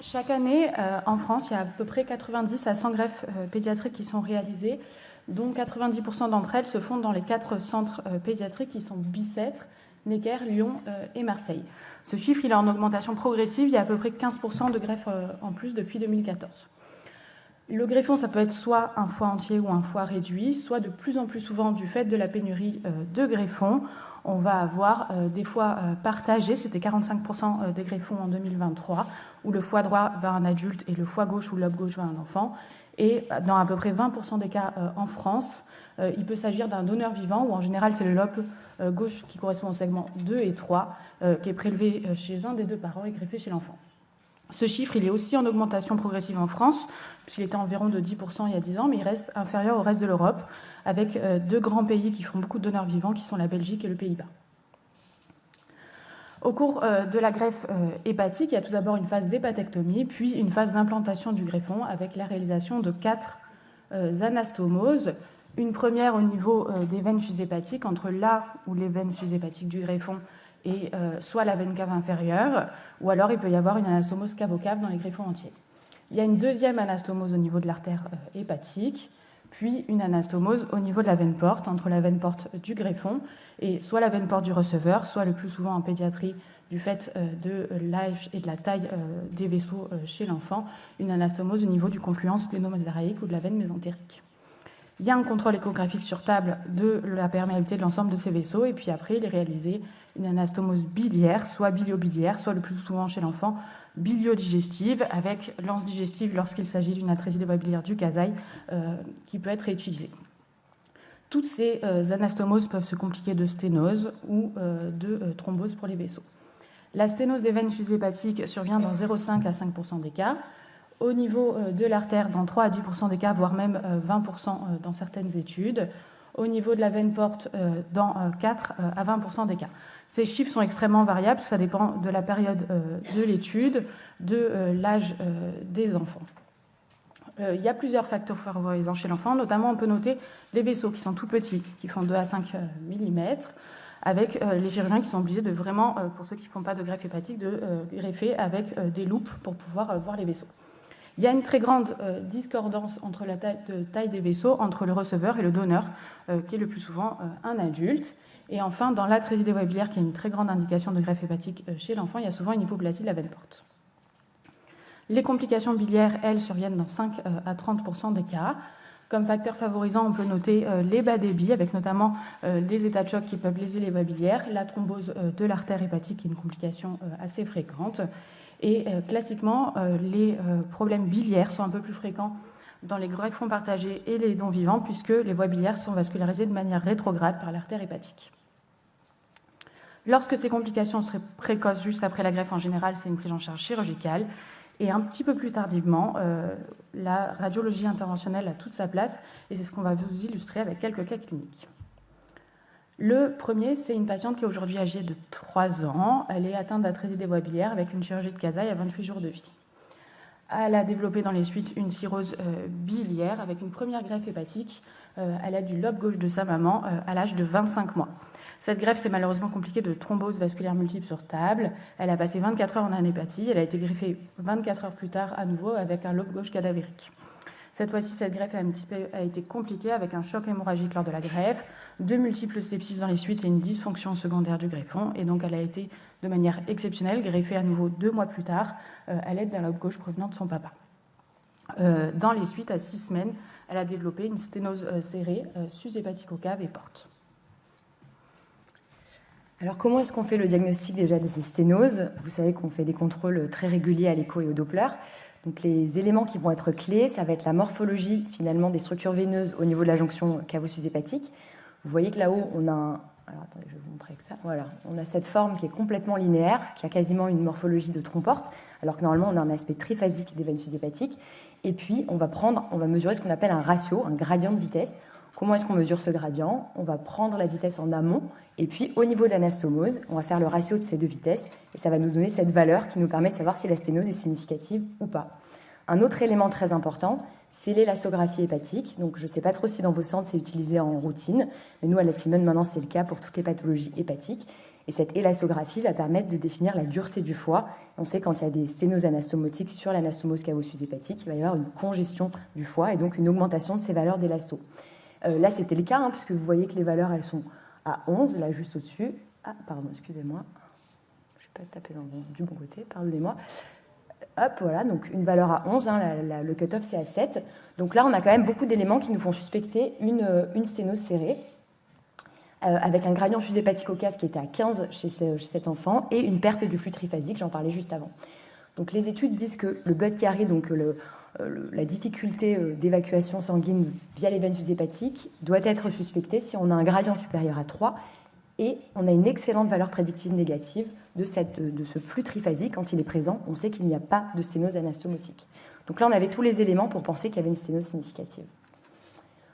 chaque année, en France, il y a à peu près 90 à 100 greffes pédiatriques qui sont réalisées, dont 90% d'entre elles se font dans les 4 centres pédiatriques qui sont Bicêtre, Necker, Lyon et Marseille. Ce chiffre, il est en augmentation progressive. Il y a à peu près 15% de greffes en plus depuis 2014. Le greffon, ça peut être soit un foie entier ou un foie réduit, soit de plus en plus souvent, du fait de la pénurie de greffons, on va avoir des foies partagés. C'était 45% des greffons en 2023, où le foie droit va à un adulte et le foie gauche ou le lobe gauche va à un enfant. Et dans à peu près 20% des cas en France, il peut s'agir d'un donneur vivant, où en général c'est le lobe gauche qui correspond au segment 2 et 3, qui est prélevé chez un des deux parents et greffé chez l'enfant. Ce chiffre, il est aussi en augmentation progressive en France, puisqu'il était environ de 10% il y a 10 ans, mais il reste inférieur au reste de l'Europe, avec 2 grands pays qui font beaucoup de donneurs vivants, qui sont la Belgique et le Pays-Bas. Au cours de la greffe hépatique, il y a tout d'abord une phase d'hépatectomie, puis une phase d'implantation du greffon, avec la réalisation de 4 anastomoses. Une première au niveau des veines fusées hépatiques, entre là où les veines fusées hépatiques du greffon et soit la veine cave inférieure, ou alors il peut y avoir une anastomose cave-au-cave dans les greffons entiers. Il y a une deuxième anastomose au niveau de l'artère hépatique, puis une anastomose au niveau de la veine porte, entre la veine porte du greffon et soit la veine porte du receveur, soit le plus souvent en pédiatrie, du fait de l'âge et de la taille des vaisseaux chez l'enfant, une anastomose au niveau du confluent splénomésenterique ou de la veine mésentérique. Il y a un contrôle échographique sur table de la perméabilité de l'ensemble de ces vaisseaux, et puis après, il est réalisé une anastomose biliaire, soit biliobiliaire, soit le plus souvent chez l'enfant, biliodigestive, avec l'anse digestive lorsqu'il s'agit d'une atrésie des voies biliaires du Kasai, qui peut être réutilisée. Toutes ces anastomoses peuvent se compliquer de sténose ou de thrombose pour les vaisseaux. La sténose des veines fusées hépatiques survient dans 0,5 à 5% des cas. Au niveau de l'artère, dans 3 à 10% des cas, voire même 20% dans certaines études. Au niveau de la veine porte, dans 4 à 20% des cas. Ces chiffres sont extrêmement variables, ça dépend de la période de l'étude, de l'âge des enfants. Il y a plusieurs facteurs favorisants chez l'enfant, notamment on peut noter les vaisseaux qui sont tout petits, qui font 2 à 5 mm, avec les chirurgiens qui sont obligés de vraiment, pour ceux qui ne font pas de greffe hépatique, de greffer avec des loupes pour pouvoir voir les vaisseaux. Il y a une très grande discordance entre la taille des vaisseaux, entre le receveur et le donneur, qui est le plus souvent un adulte. Et enfin, dans l'atrésie des voies biliaires, qui est une très grande indication de greffe hépatique chez l'enfant, il y a souvent une hypoplasie de la veine porte. Les complications biliaires, elles, surviennent dans 5 à 30% des cas. Comme facteur favorisant, on peut noter les bas débits, avec notamment les états de choc qui peuvent léser les voies biliaires, la thrombose de l'artère hépatique, qui est une complication assez fréquente. Et classiquement, les problèmes biliaires sont un peu plus fréquents dans les greffons partagés et les dons vivants, puisque les voies biliaires sont vascularisées de manière rétrograde par l'artère hépatique. Lorsque ces complications seraient précoces juste après la greffe, en général, c'est une prise en charge chirurgicale. Et un petit peu plus tardivement, la radiologie interventionnelle a toute sa place, et c'est ce qu'on va vous illustrer avec quelques cas cliniques. Le premier, c'est une patiente qui est aujourd'hui âgée de 3 ans. Elle est atteinte d'atrésie des voies biliaires avec une chirurgie de Casaille à 28 jours de vie. Elle a développé dans les suites une cirrhose biliaire avec une première greffe hépatique à l'aide du lobe gauche de sa maman à l'âge de 25 mois. Cette greffe s'est malheureusement compliquée de thrombose vasculaire multiple sur table. Elle a passé 24 heures en anépathie. Elle a été greffée 24 heures plus tard à nouveau avec un lobe gauche cadavérique. Cette fois-ci, cette greffe a été compliquée avec un choc hémorragique lors de la greffe, de multiples sepsis dans les suites et une dysfonction secondaire du greffon. Et donc, elle a été, de manière exceptionnelle, greffée à nouveau 2 mois plus tard à l'aide d'un lobe gauche provenant de son papa. Dans les suites, à 6 semaines, elle a développé une sténose serrée, sus-hépatique au cave et porte. Alors, comment est-ce qu'on fait le diagnostic déjà de ces sténoses? Vous savez qu'on fait des contrôles très réguliers à l'écho et au Doppler. Donc, les éléments qui vont être clés, ça va être la morphologie finalement des structures veineuses au niveau de la jonction cavo-sus-hépatique. Vous voyez que là-haut, on a alors, attendez, je vais vous montrer avec ça. Voilà, on a cette forme qui est complètement linéaire, qui a quasiment une morphologie de trompe-porte, alors que normalement, on a un aspect triphasique des veines sus-hépatiques. Et puis, on va mesurer ce qu'on appelle un ratio, un gradient de vitesse. Comment est-ce qu'on mesure ce gradient? On va prendre la vitesse en amont, et puis au niveau de l'anastomose, on va faire le ratio de ces deux vitesses, et ça va nous donner cette valeur qui nous permet de savoir si la sténose est significative ou pas. Un autre élément très important, c'est l'élastographie hépatique. Donc, je ne sais pas trop si dans vos centres c'est utilisé en routine, mais nous, à la Timone, maintenant, c'est le cas pour toutes les pathologies hépatiques. Et cette élastographie va permettre de définir la dureté du foie. On sait quand il y a des sténoses anastomotiques sur l'anastomose cavo-sus-hépatique, il va y avoir une congestion du foie et donc une augmentation de ces valeurs d'élasto. Là, c'était le cas, puisque vous voyez que les valeurs, elles sont à 11, là, juste au-dessus. Ah, pardon, excusez-moi. Je ne vais pas taper du bon côté, pardonnez-moi. Hop, voilà, donc une valeur à 11, le cut-off, c'est à 7. Donc là, on a quand même beaucoup d'éléments qui nous font suspecter une sténose serrée, avec un gradient sus-hépatique au cave qui était à 15 chez cet enfant, et une perte du flux triphasique, j'en parlais juste avant. Donc les études disent que le budd carré, donc la difficulté d'évacuation sanguine via les veines sus-hépatiques, doit être suspectée si on a un gradient supérieur à 3 et on a une excellente valeur prédictive négative de ce flux triphasique. Quand il est présent, on sait qu'il n'y a pas de sténose anastomotique. Donc là, on avait tous les éléments pour penser qu'il y avait une sténose significative.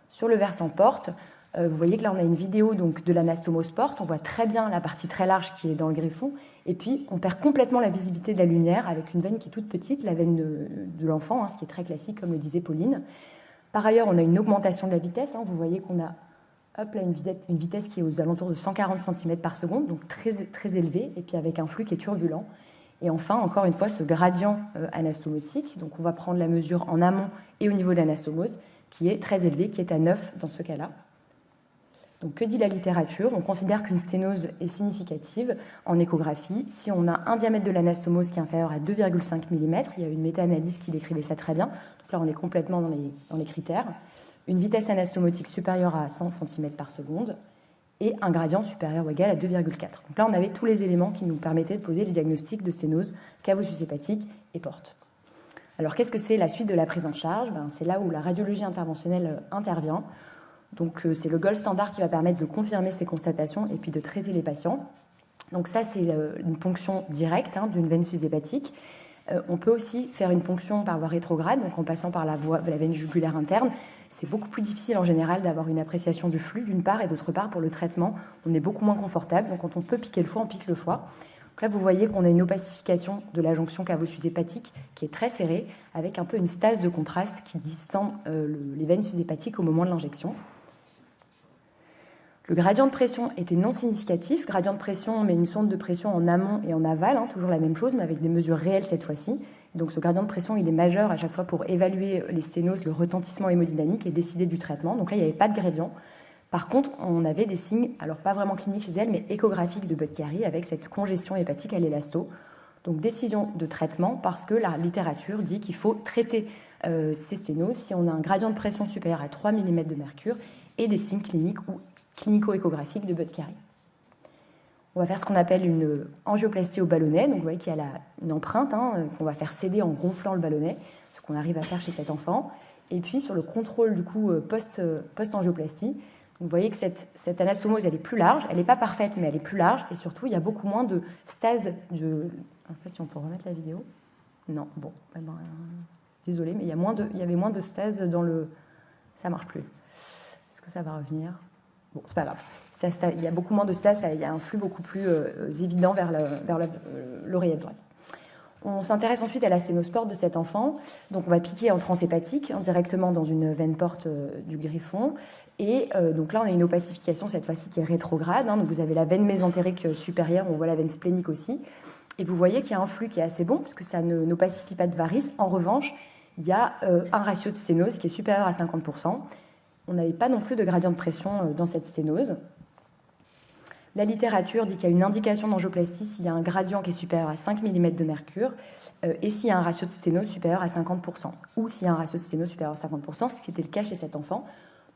Sur le versant porte, vous voyez que là, on a une vidéo donc, de l'anastomose porte. On voit très bien la partie très large qui est dans le greffon. Et puis, on perd complètement la visibilité de la lumière avec une veine qui est toute petite, la veine de l'enfant, ce qui est très classique, comme le disait Pauline. Par ailleurs, on a une augmentation de la vitesse. Vous voyez qu'on a là, une vitesse qui est aux alentours de 140 cm par seconde, donc très, très élevée, et puis avec un flux qui est turbulent. Et enfin, encore une fois, ce gradient anastomotique. Donc, on va prendre la mesure en amont et au niveau de l'anastomose, qui est très élevé, qui est à 9 dans ce cas-là. Donc, que dit la littérature? On considère qu'une sténose est significative en échographie si on a un diamètre de l'anastomose qui est inférieur à 2,5 mm. Il y a une méta-analyse qui décrivait ça très bien. Donc là, on est complètement dans les critères. Une vitesse anastomotique supérieure à 100 cm par seconde et un gradient supérieur ou égal à 2,4. Donc là, on avait tous les éléments qui nous permettaient de poser les diagnostics de sténose cavo-sus-hépatique et porte. Alors, qu'est-ce que c'est la suite de la prise en charge? C'est là où la radiologie interventionnelle intervient. Donc c'est le gold standard qui va permettre de confirmer ces constatations et puis de traiter les patients. Donc ça, c'est une ponction directe d'une veine sus-hépatique. On peut aussi faire une ponction par voie rétrograde, donc en passant par la veine jugulaire interne. C'est beaucoup plus difficile en général d'avoir une appréciation du flux d'une part, et d'autre part, pour le traitement, on est beaucoup moins confortable. Donc quand on peut piquer le foie, on pique le foie. Donc là, vous voyez qu'on a une opacification de la jonction cavo-sus-hépatique qui est très serrée, avec un peu une stase de contraste qui distend les veines sus-hépatiques au moment de l'injection. Le gradient de pression était non significatif. Gradient de pression, on met une sonde de pression en amont et en aval, toujours la même chose, mais avec des mesures réelles cette fois-ci. Donc ce gradient de pression, il est majeur à chaque fois pour évaluer les sténoses, le retentissement hémodynamique et décider du traitement. Donc là, il n'y avait pas de gradient. Par contre, on avait des signes, alors pas vraiment cliniques chez elle, mais échographiques de Budd-Chiari avec cette congestion hépatique à l'élasto. Donc décision de traitement parce que la littérature dit qu'il faut traiter ces sténoses si on a un gradient de pression supérieur à 3 mm de mercure et des signes cliniques ou clinico-échographique de Budd-Chiari. On va faire ce qu'on appelle une angioplastie au ballonnet. Donc vous voyez qu'il y a une empreinte qu'on va faire céder en gonflant le ballonnet, ce qu'on arrive à faire chez cet enfant. Et puis sur le contrôle du coup post-angioplastie, vous voyez que cette anastomose, elle est plus large. Elle n'est pas parfaite, mais elle est plus large. Et surtout, il y a beaucoup moins de stase. Je ne sais pas si on peut remettre la vidéo. Non, bon. Désolée, mais il y avait moins de stase dans le... Ça ne marche plus. Est-ce que ça va revenir ? Bon, c'est pas grave. Il y a beaucoup moins de stase, il y a un flux beaucoup plus évident vers l'oreillette droite. On s'intéresse ensuite à la sténospore de cet enfant. Donc on va piquer en transhépatique, directement dans une veine porte du griffon. Et donc là, on a une opacification, cette fois-ci, qui est rétrograde. Donc vous avez la veine mésentérique supérieure, on voit la veine splénique aussi. Et vous voyez qu'il y a un flux qui est assez bon, puisque ça n'opacifie pas de varices. En revanche, il y a un ratio de sténose qui est supérieur à 50%. On n'avait pas non plus de gradient de pression dans cette sténose. La littérature dit qu'il y a une indication d'angioplastie s'il y a un gradient qui est supérieur à 5 mm de mercure et s'il y a un ratio de sténose supérieur à 50%, ou s'il y a un ratio de sténose supérieur à 50%, ce qui était le cas chez cet enfant.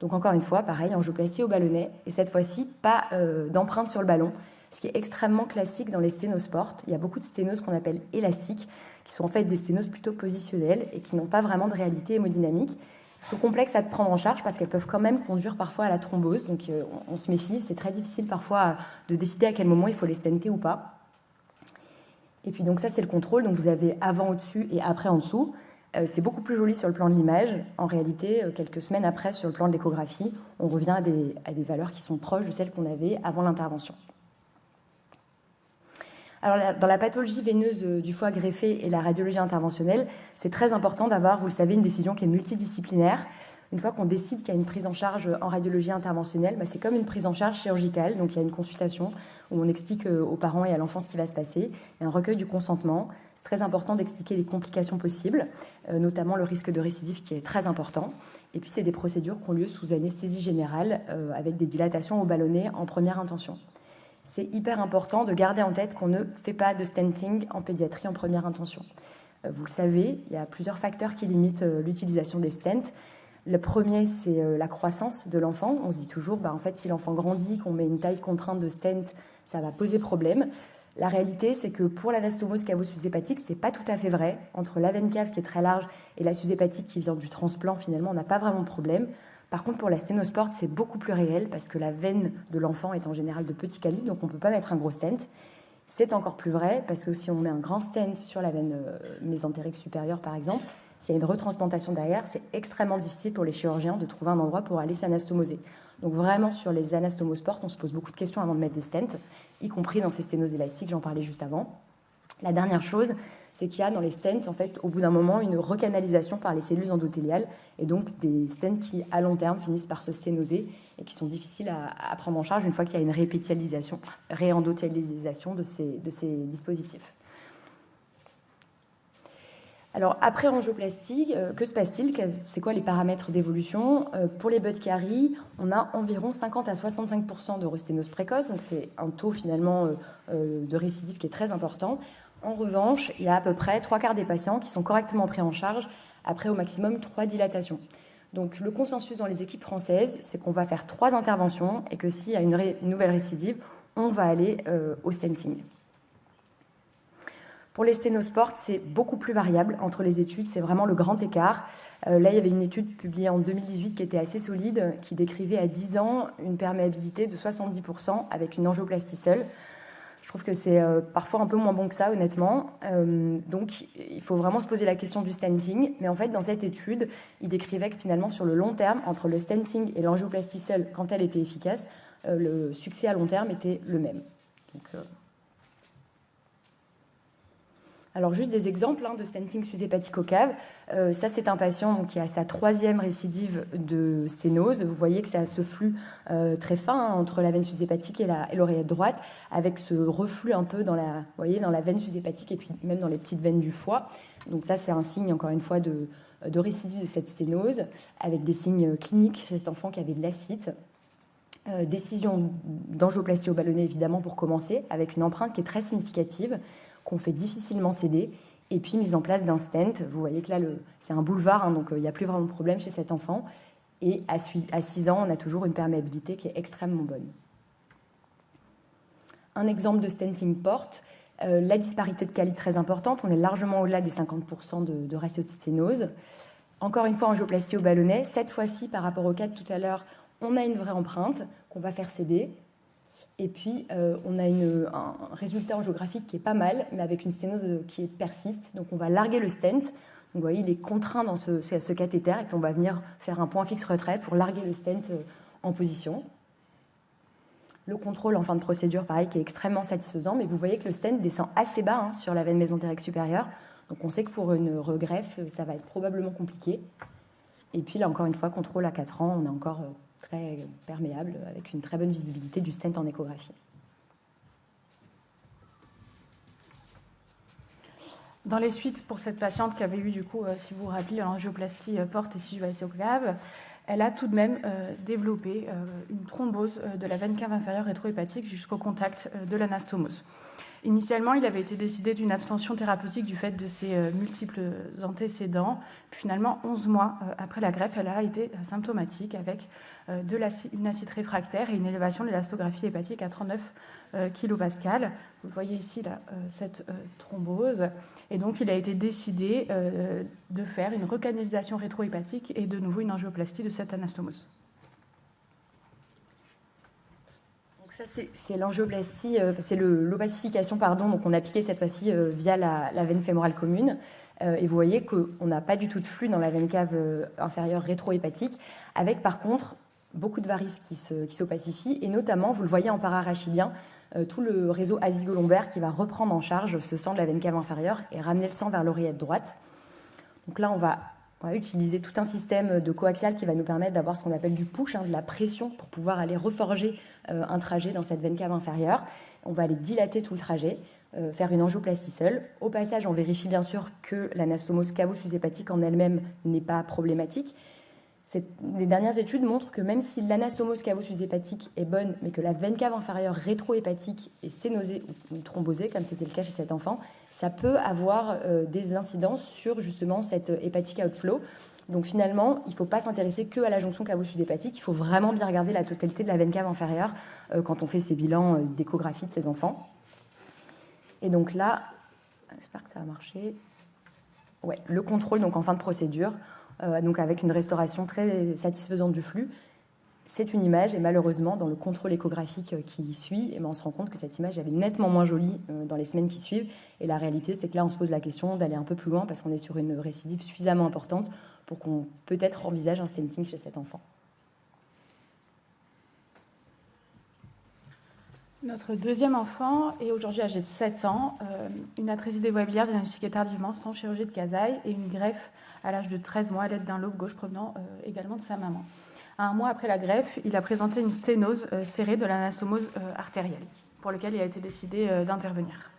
Donc encore une fois, pareil, angioplastie au ballonnet, et cette fois-ci, pas d'empreinte sur le ballon, ce qui est extrêmement classique dans les sténosports. Il y a beaucoup de sténoses qu'on appelle élastiques, qui sont en fait des sténoses plutôt positionnelles et qui n'ont pas vraiment de réalité hémodynamique. Elles sont complexes à prendre en charge parce qu'elles peuvent quand même conduire parfois à la thrombose. Donc on se méfie, c'est très difficile parfois de décider à quel moment il faut les stenter ou pas. Et puis donc ça c'est le contrôle, donc vous avez avant au-dessus et après en dessous. C'est beaucoup plus joli sur le plan de l'image. En réalité, quelques semaines après, sur le plan de l'échographie, on revient à des valeurs qui sont proches de celles qu'on avait avant l'intervention. Alors, dans la pathologie veineuse du foie greffé et la radiologie interventionnelle, c'est très important d'avoir, vous le savez, une décision qui est multidisciplinaire. Une fois qu'on décide qu'il y a une prise en charge en radiologie interventionnelle, c'est comme une prise en charge chirurgicale. Donc, il y a une consultation où on explique aux parents et à l'enfant ce qui va se passer. Il y a un recueil du consentement. C'est très important d'expliquer les complications possibles, notamment le risque de récidive qui est très important. Et puis, c'est des procédures qui ont lieu sous anesthésie générale avec des dilatations au ballonnet en première intention. C'est hyper important de garder en tête qu'on ne fait pas de stenting en pédiatrie en première intention. Vous le savez, il y a plusieurs facteurs qui limitent l'utilisation des stents. Le premier, c'est la croissance de l'enfant. On se dit toujours, en fait, si l'enfant grandit, qu'on met une taille contrainte de stent, ça va poser problème. La réalité, c'est que pour l'anastomose cavo-sus-hépatique, ce n'est pas tout à fait vrai. Entre la veine cave qui est très large et la sus-hépatique qui vient du transplant, finalement, on n'a pas vraiment de problème. Par contre, pour la sténosport, c'est beaucoup plus réel parce que la veine de l'enfant est en général de petit calibre, donc on ne peut pas mettre un gros stent. C'est encore plus vrai parce que si on met un grand stent sur la veine mésentérique supérieure, par exemple, s'il y a une retransplantation derrière, c'est extrêmement difficile pour les chirurgiens de trouver un endroit pour aller s'anastomoser. Donc vraiment, sur les anastomosports, on se pose beaucoup de questions avant de mettre des stents, y compris dans ces sténoses élastiques, j'en parlais juste avant. La dernière chose, c'est qu'il y a dans les stents, en fait, au bout d'un moment, une recanalisation par les cellules endothéliales, et donc des stents qui, à long terme, finissent par se sténoser et qui sont difficiles à prendre en charge une fois qu'il y a une réendothélisation de ces dispositifs. Alors, après angioplastie, que se passe-t-il? C'est quoi les paramètres d'évolution? Pour les Budd-Chiari, on a environ 50 à 65% de resténose précoce, donc c'est un taux finalement de récidive qui est très important. En revanche, il y a à peu près 3/4 des patients qui sont correctement pris en charge après au maximum 3 dilatations. Donc le consensus dans les équipes françaises, c'est qu'on va faire 3 interventions et que s'il y a une nouvelle récidive, on va aller au stenting. Pour les sténosportes, c'est beaucoup plus variable entre les études, c'est vraiment le grand écart. Là, il y avait une étude publiée en 2018 qui était assez solide, qui décrivait à 10 ans une perméabilité de 70% avec une angioplastie seule. Je trouve que c'est parfois un peu moins bon que ça, honnêtement. Donc, il faut vraiment se poser la question du stenting. Mais en fait, dans cette étude, il décrivait que finalement, sur le long terme, entre le stenting et l'angioplastie seule, quand elle était efficace, le succès à long terme était le même. Donc, alors, juste des exemples de stenting sous-hépatique au cave. Ça, c'est un patient qui a sa 3e récidive de sténose. Vous voyez que ça a ce flux très fin entre la veine sous-hépatique et l'oreillette droite, avec ce reflux un peu dans la veine sous-hépatique et puis même dans les petites veines du foie. Donc ça, c'est un signe, encore une fois, de récidive de cette sténose, avec des signes cliniques chez cet enfant qui avait de l'ascite. Décision d'angioplastie au ballonnet, évidemment, pour commencer, avec une empreinte qui est très significative, qu'on fait difficilement céder, et puis mise en place d'un stent. Vous voyez que là, c'est un boulevard, donc il n'y a plus vraiment de problème chez cet enfant. Et à 6 ans, on a toujours une perméabilité qui est extrêmement bonne. Un exemple de stenting porte, la disparité de calibre très importante, on est largement au-delà des 50% de ratio de sténose. Encore une fois, angioplastie au ballonnet, cette fois-ci, par rapport au cas de tout à l'heure, on a une vraie empreinte qu'on va faire céder. Et puis, on a un résultat angiographique qui est pas mal, mais avec une sténose qui persiste. Donc, on va larguer le stent. Donc, vous voyez, il est contraint dans ce cathéter. Et puis, on va venir faire un point fixe retrait pour larguer le stent en position. Le contrôle en fin de procédure, pareil, qui est extrêmement satisfaisant. Mais vous voyez que le stent descend assez bas sur la veine mésentérique supérieure. Donc, on sait que pour une regreffe, ça va être probablement compliqué. Et puis, là, encore une fois, contrôle à 4 ans, on est encore très perméable, avec une très bonne visibilité du stent en échographie. Dans les suites, pour cette patiente qui avait eu, du coup, si vous vous rappelez, l'angioplastie porte et CIVS au cave, elle a tout de même développé une thrombose de la veine cave inférieure rétrohépatique jusqu'au contact de l'anastomose. Initialement, il avait été décidé d'une abstention thérapeutique du fait de ses multiples antécédents. Puis finalement, 11 mois après la greffe, elle a été symptomatique avec une acide réfractaire et une élévation de l'élastographie hépatique à 39 kPa. Vous voyez ici là, cette thrombose. Et donc, il a été décidé de faire une recanalisation rétrohépatique et de nouveau une angioplastie de cette anastomose. Ça, c'est l'angioplastie, c'est l'opacification, pardon, donc on a piqué cette fois-ci via la veine fémorale commune. Et vous voyez qu'on n'a pas du tout de flux dans la veine cave inférieure rétrohépatique, avec par contre beaucoup de varices qui s'opacifient, et notamment, vous le voyez en pararachidien, tout le réseau azygolombaire qui va reprendre en charge ce sang de la veine cave inférieure et ramener le sang vers l'oreillette droite. Donc là, on va utiliser tout un système de coaxial qui va nous permettre d'avoir ce qu'on appelle du push, de la pression, pour pouvoir aller reforger un trajet dans cette veine cave inférieure. On va aller dilater tout le trajet, faire une angioplastie seule. Au passage, on vérifie bien sûr que l'anastomose cavo-sous-hépatique en elle-même n'est pas problématique. Les dernières études montrent que même si l'anastomose cavo-sous-hépatique est bonne, mais que la veine cave inférieure rétrohépatique est sténosée ou thrombosée, comme c'était le cas chez cet enfant, ça peut avoir des incidences sur justement cette hépatique outflow. Donc finalement, il ne faut pas s'intéresser que à la jonction cavo-sous-hépatique, il faut vraiment bien regarder la totalité de la veine cave inférieure quand on fait ces bilans d'échographie de ces enfants. Et donc là, j'espère que ça va marcher. Ouais, le contrôle donc en fin de procédure. Donc avec une restauration très satisfaisante du flux. C'est une image, et malheureusement, dans le contrôle échographique qui suit, on se rend compte que cette image elle est nettement moins jolie dans les semaines qui suivent. Et la réalité, c'est que là, on se pose la question d'aller un peu plus loin parce qu'on est sur une récidive suffisamment importante pour qu'on peut-être envisage un stenting chez cet enfant. Notre deuxième enfant est aujourd'hui âgé de 7 ans, une atrésie des voies biliaires diagnostiquée tardivement sans chirurgie de Casaille et une greffe à l'âge de 13 mois à l'aide d'un lobe gauche provenant également de sa maman. Un mois après la greffe, il a présenté une sténose serrée de l'anastomose artérielle, pour lequel il a été décidé d'intervenir.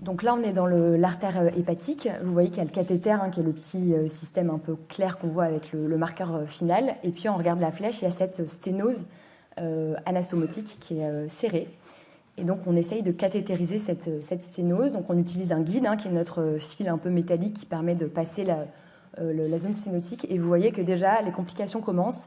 Donc là, on est dans l'artère hépatique. Vous voyez qu'il y a le cathéter, qui est le petit système un peu clair qu'on voit avec le marqueur final. Et puis, on regarde la flèche, il y a cette sténose anastomotique qui est serrée. Et donc, on essaye de cathétériser cette sténose. Donc, on utilise un guide, qui est notre fil un peu métallique qui permet de passer la zone sténotique. Et vous voyez que déjà, les complications commencent.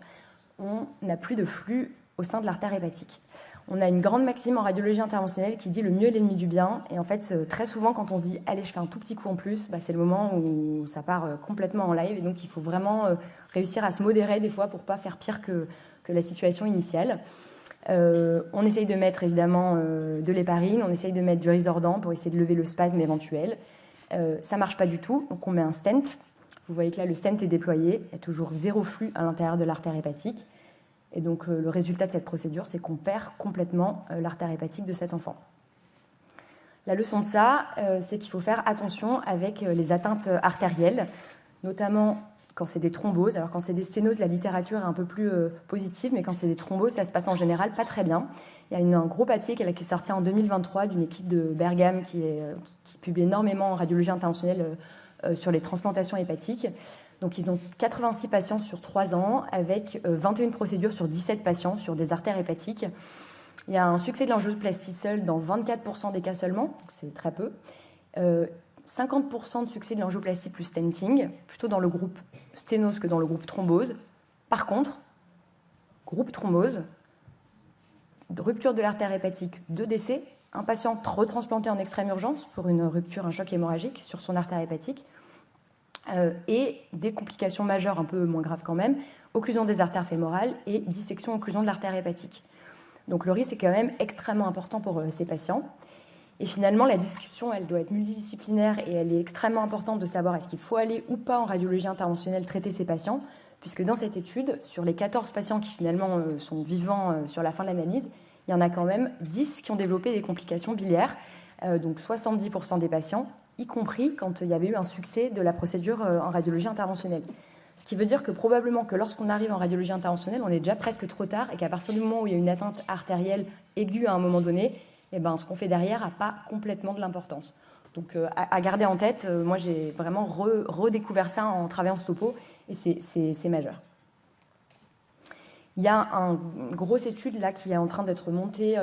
On n'a plus de flux au sein de l'artère hépatique. On a une grande maxime en radiologie interventionnelle qui dit le mieux est l'ennemi du bien. Et en fait, très souvent, quand on se dit « allez, je fais un tout petit coup en plus », c'est le moment où ça part complètement en live. Et donc, il faut vraiment réussir à se modérer des fois pour ne pas faire pire que la situation initiale. On essaye de mettre évidemment de l'héparine, on essaye de mettre du Risordan pour essayer de lever le spasme éventuel. Ça ne marche pas du tout, donc on met un stent. Vous voyez que là, le stent est déployé. Il y a toujours 0 flux à l'intérieur de l'artère hépatique. Et donc, le résultat de cette procédure, c'est qu'on perd complètement l'artère hépatique de cet enfant. La leçon de ça, c'est qu'il faut faire attention avec les atteintes artérielles, notamment quand c'est des thromboses. Alors, quand c'est des sténoses, la littérature est un peu plus positive, mais quand c'est des thromboses, ça se passe en général pas très bien. Il y a un gros papier qui est sorti en 2023 d'une équipe de Bergame qui publie énormément en radiologie interventionnelle sur les transplantations hépatiques. Donc, ils ont 86 patients sur 3 ans, avec 21 procédures sur 17 patients sur des artères hépatiques. Il y a un succès de l'angioplastie seule dans 24% des cas seulement, c'est très peu. 50% de succès de l'angioplastie plus stenting, plutôt dans le groupe sténose que dans le groupe thrombose. Par contre, groupe thrombose, rupture de l'artère hépatique, 2 décès, un patient retransplanté en extrême urgence pour une rupture, un choc hémorragique sur son artère hépatique. Et des complications majeures, un peu moins graves quand même, occlusion des artères fémorales et dissection-occlusion de l'artère hépatique. Donc le risque est quand même extrêmement important pour ces patients. Et finalement, la discussion, elle doit être multidisciplinaire et elle est extrêmement importante de savoir est-ce qu'il faut aller ou pas en radiologie interventionnelle traiter ces patients, puisque dans cette étude, sur les 14 patients qui finalement sont vivants sur la fin de l'analyse, il y en a quand même 10 qui ont développé des complications biliaires, donc 70% des patients, y compris quand il y avait eu un succès de la procédure en radiologie interventionnelle. Ce qui veut dire que probablement que lorsqu'on arrive en radiologie interventionnelle, on est déjà presque trop tard et qu'à partir du moment où il y a une atteinte artérielle aiguë à un moment donné, ce qu'on fait derrière n'a pas complètement de l'importance. Donc à garder en tête, moi j'ai vraiment redécouvert ça en travaillant ce topo et c'est majeur. Il y a une grosse étude là, qui est en train d'être montée,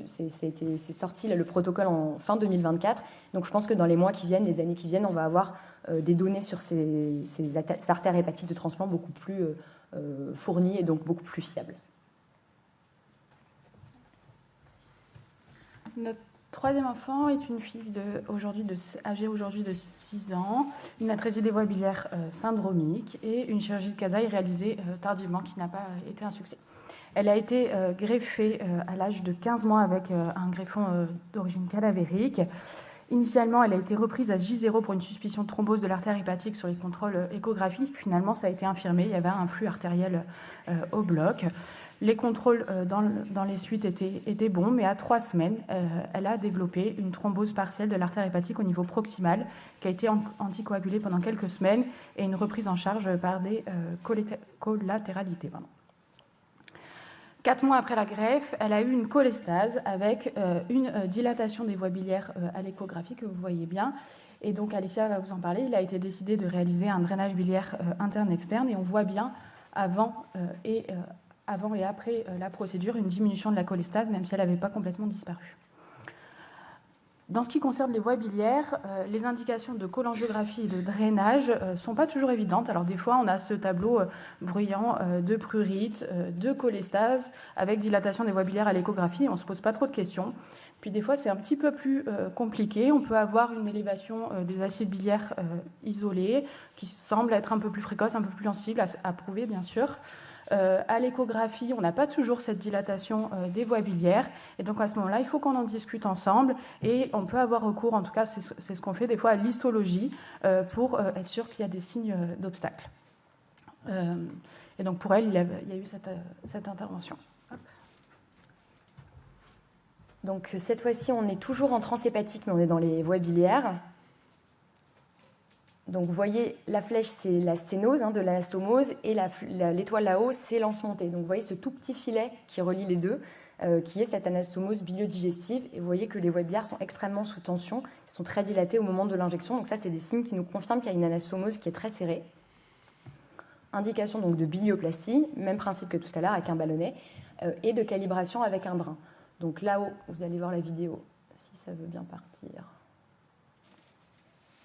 c'est sorti là, le protocole en fin 2024, donc je pense que dans les mois qui viennent, les années qui viennent, on va avoir des données sur ces artères hépatiques de transplant beaucoup plus fournies et donc beaucoup plus fiables. Notre troisième enfant est une fille âgée aujourd'hui de 6 ans, une atrésie des voies biliaires syndromique et une chirurgie de Kasai réalisée tardivement qui n'a pas été un succès. Elle a été greffée à l'âge de 15 mois avec un greffon d'origine cadavérique. Initialement, elle a été reprise à J0 pour une suspicion de thrombose de l'artère hépatique sur les contrôles échographiques. Finalement, ça a été infirmé, il y avait un flux artériel au bloc. Les contrôles dans les suites étaient bons, mais à 3 semaines, elle a développé une thrombose partielle de l'artère hépatique au niveau proximal, qui a été anticoagulée pendant quelques semaines, et une reprise en charge par des collatéralités. 4 mois après la greffe, elle a eu une cholestase avec une dilatation des voies biliaires à l'échographie, que vous voyez bien. Et donc, Alexia va vous en parler. Il a été décidé de réaliser un drainage biliaire interne-externe, et on voit bien avant et après la procédure, une diminution de la cholestase, même si elle n'avait pas complètement disparu. Dans ce qui concerne les voies biliaires, les indications de cholangiographie et de drainage ne sont pas toujours évidentes. Alors des fois, on a ce tableau bruyant de prurite, de cholestase, avec dilatation des voies biliaires à l'échographie. On ne se pose pas trop de questions. Puis des fois, c'est un petit peu plus compliqué. On peut avoir une élévation des acides biliaires isolés, qui semble être un peu plus précoce, un peu plus sensible, à prouver bien sûr. À l'échographie, on n'a pas toujours cette dilatation des voies biliaires. Et donc, à ce moment-là, il faut qu'on en discute ensemble. Et on peut avoir recours, en tout cas, c'est ce qu'on fait des fois, à l'histologie pour être sûr qu'il y a des signes d'obstacle. Et donc, pour elle, il y a eu cette intervention. Hop. Donc, cette fois-ci, on est toujours en transhépatique, mais on est dans les voies biliaires. Donc, vous voyez, la flèche, c'est la sténose de l'anastomose, et l'étoile là-haut, c'est l'anse montée. Donc, vous voyez ce tout petit filet qui relie les deux, qui est cette anastomose biliodigestive. Et vous voyez que les voies biliaires sont extrêmement sous tension, elles sont très dilatées au moment de l'injection. Donc, ça, c'est des signes qui nous confirment qu'il y a une anastomose qui est très serrée. Indication donc de bilioplastie, même principe que tout à l'heure avec un ballonnet, et de calibration avec un drain. Donc, là-haut, vous allez voir la vidéo, si ça veut bien partir.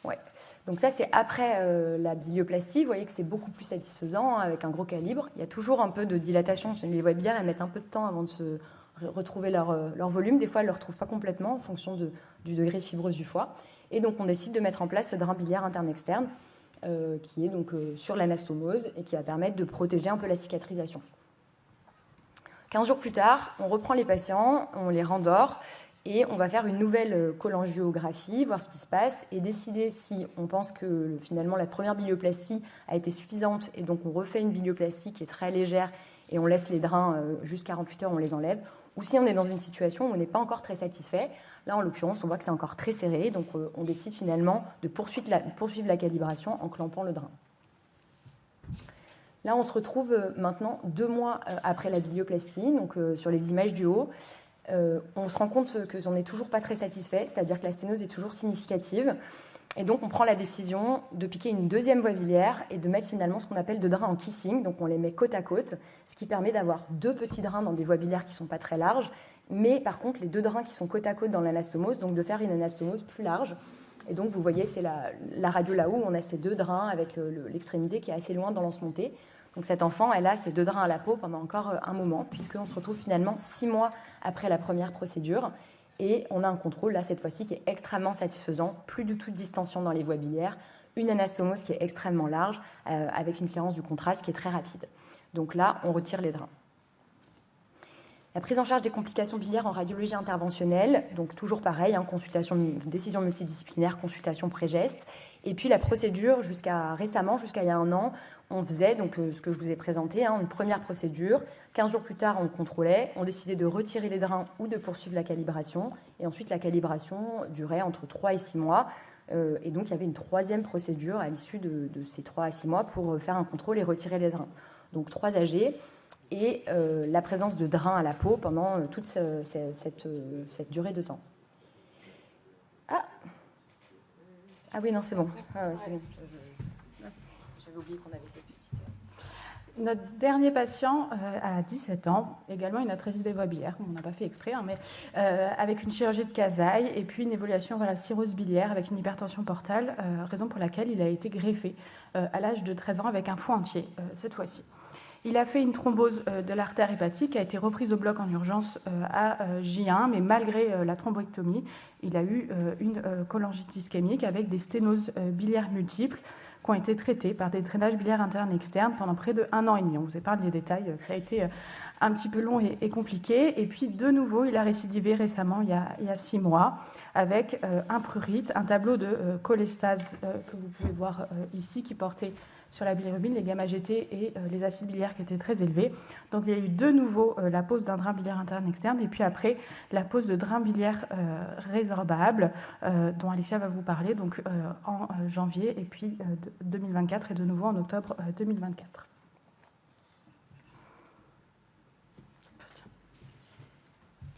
Ouais. Donc ça, c'est après la bilioplastie. Vous voyez que c'est beaucoup plus satisfaisant, avec un gros calibre. Il y a toujours un peu de dilatation. Les voies biliaires, elles mettent un peu de temps avant de se retrouver leur volume. Des fois, elles ne le retrouvent pas complètement en fonction du degré de fibrose du foie. Et donc, on décide de mettre en place ce drain biliaire interne-externe, qui est donc sur l'anastomose et qui va permettre de protéger un peu la cicatrisation. 15 jours plus tard, on reprend les patients, on les rendort et on va faire une nouvelle cholangiographie, voir ce qui se passe et décider si on pense que finalement la première bilioplastie a été suffisante et donc on refait une bilioplastie qui est très légère et on laisse les drains juste 48 heures, on les enlève, ou si on est dans une situation où on n'est pas encore très satisfait. Là, en l'occurrence, on voit que c'est encore très serré, donc on décide finalement de poursuivre la calibration en clampant le drain. Là, on se retrouve maintenant 2 mois après la bilioplastie, donc sur les images du haut. On se rend compte qu'on n'est toujours pas très satisfait, c'est-à-dire que la sténose est toujours significative. Et donc, on prend la décision de piquer une deuxième voie biliaire et de mettre finalement ce qu'on appelle 2 drains en kissing. Donc, on les met côte à côte, ce qui permet d'avoir 2 petits drains dans des voies biliaires qui ne sont pas très larges, mais par contre, les 2 drains qui sont côte à côte dans l'anastomose, donc de faire une anastomose plus large. Et donc, vous voyez, c'est la radio là-haut, on a ces 2 drains avec l'extrémité qui est assez loin dans l'anse-montée. Donc cet enfant, elle a ces 2 drains à la peau pendant encore un moment, puisqu'on se retrouve finalement 6 mois après la première procédure. Et on a un contrôle, là, cette fois-ci, qui est extrêmement satisfaisant. Plus du tout de distension dans les voies biliaires. Une anastomose qui est extrêmement large, avec une clairance du contraste qui est très rapide. Donc là, on retire les drains. La prise en charge des complications biliaires en radiologie interventionnelle, donc toujours pareil, décision multidisciplinaire, consultation pré-geste. Et puis la procédure, jusqu'à récemment, jusqu'à il y a 1 an, on faisait donc, ce que je vous ai présenté, une première procédure. 15 jours plus tard, on contrôlait, on décidait de retirer les drains ou de poursuivre la calibration. Et ensuite, la calibration durait entre 3 et 6 mois. Et donc, il y avait une 3e procédure à l'issue de ces 3 à 6 mois pour faire un contrôle et retirer les drains. Donc 3 AG et la présence de drains à la peau pendant toute cette durée de temps. Ah oui, non, c'est bon. C'est bon. J'avais oublié qu'on avait cette petite... Notre dernier patient a 17 ans, également une atrésie des voies biliaires, on n'a pas fait exprès, mais avec une chirurgie de Casaille et puis une évolution vers la cirrhose biliaire avec une hypertension portale, raison pour laquelle il a été greffé à l'âge de 13 ans avec un foie entier cette fois-ci. Il a fait une thrombose de l'artère hépatique qui a été reprise au bloc en urgence à J1, mais malgré la thromboectomie, il a eu une cholangitis ischémique avec des sténoses biliaires multiples qui ont été traitées par des drainages biliaires internes et externes pendant près de 1 an et demi. On vous épargne les détails, ça a été un petit peu long et compliqué. Et puis, de nouveau, il a récidivé récemment, il y a 6 mois, avec un prurite, un tableau de cholestase que vous pouvez voir ici, qui portait sur la bilirubine, les gamma-GT et les acides biliaires qui étaient très élevés. Donc il y a eu de nouveau la pose d'un drain biliaire interne-externe et puis après la pose de drain biliaire résorbable dont Alicia va vous parler donc, en janvier et puis 2024 et de nouveau en octobre 2024.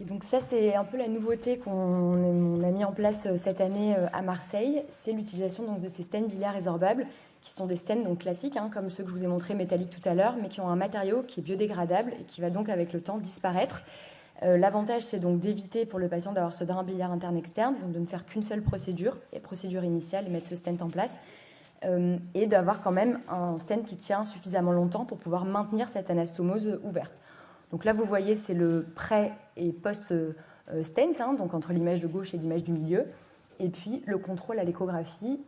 Et donc ça, c'est un peu la nouveauté qu'on a mis en place cette année à Marseille, c'est l'utilisation donc, de ces stents biliaires résorbables, qui sont des stents donc, classiques, comme ceux que je vous ai montrés métalliques tout à l'heure, mais qui ont un matériau qui est biodégradable et qui va donc avec le temps disparaître. L'avantage, c'est donc d'éviter pour le patient d'avoir ce drain biliaire interne-externe, donc de ne faire qu'une seule procédure, et procédure initiale, et mettre ce stent en place, et d'avoir quand même un stent qui tient suffisamment longtemps pour pouvoir maintenir cette anastomose ouverte. Donc là, vous voyez, c'est le pré- et post-stent, donc entre l'image de gauche et l'image du milieu, et puis le contrôle à l'échographie,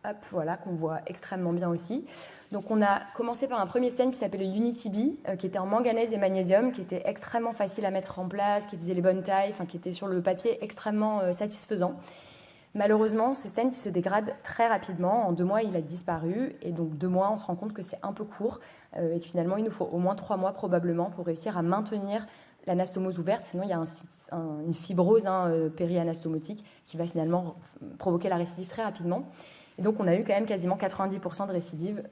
hop, voilà, qu'on voit extrêmement bien aussi. Donc on a commencé par un premier stent qui s'appelait le Unity-B, qui était en manganèse et magnésium, qui était extrêmement facile à mettre en place, qui faisait les bonnes tailles, qui était sur le papier extrêmement satisfaisant. Malheureusement, ce stent il se dégrade très rapidement. En 2 mois, il a disparu. Et donc 2 mois, on se rend compte que c'est un peu court et que finalement, il nous faut au moins 3 mois probablement pour réussir à maintenir l'anastomose ouverte. Sinon, il y a une fibrose périanastomotique qui va finalement provoquer la récidive très rapidement. Et donc, on a eu quand même quasiment 90% de récidive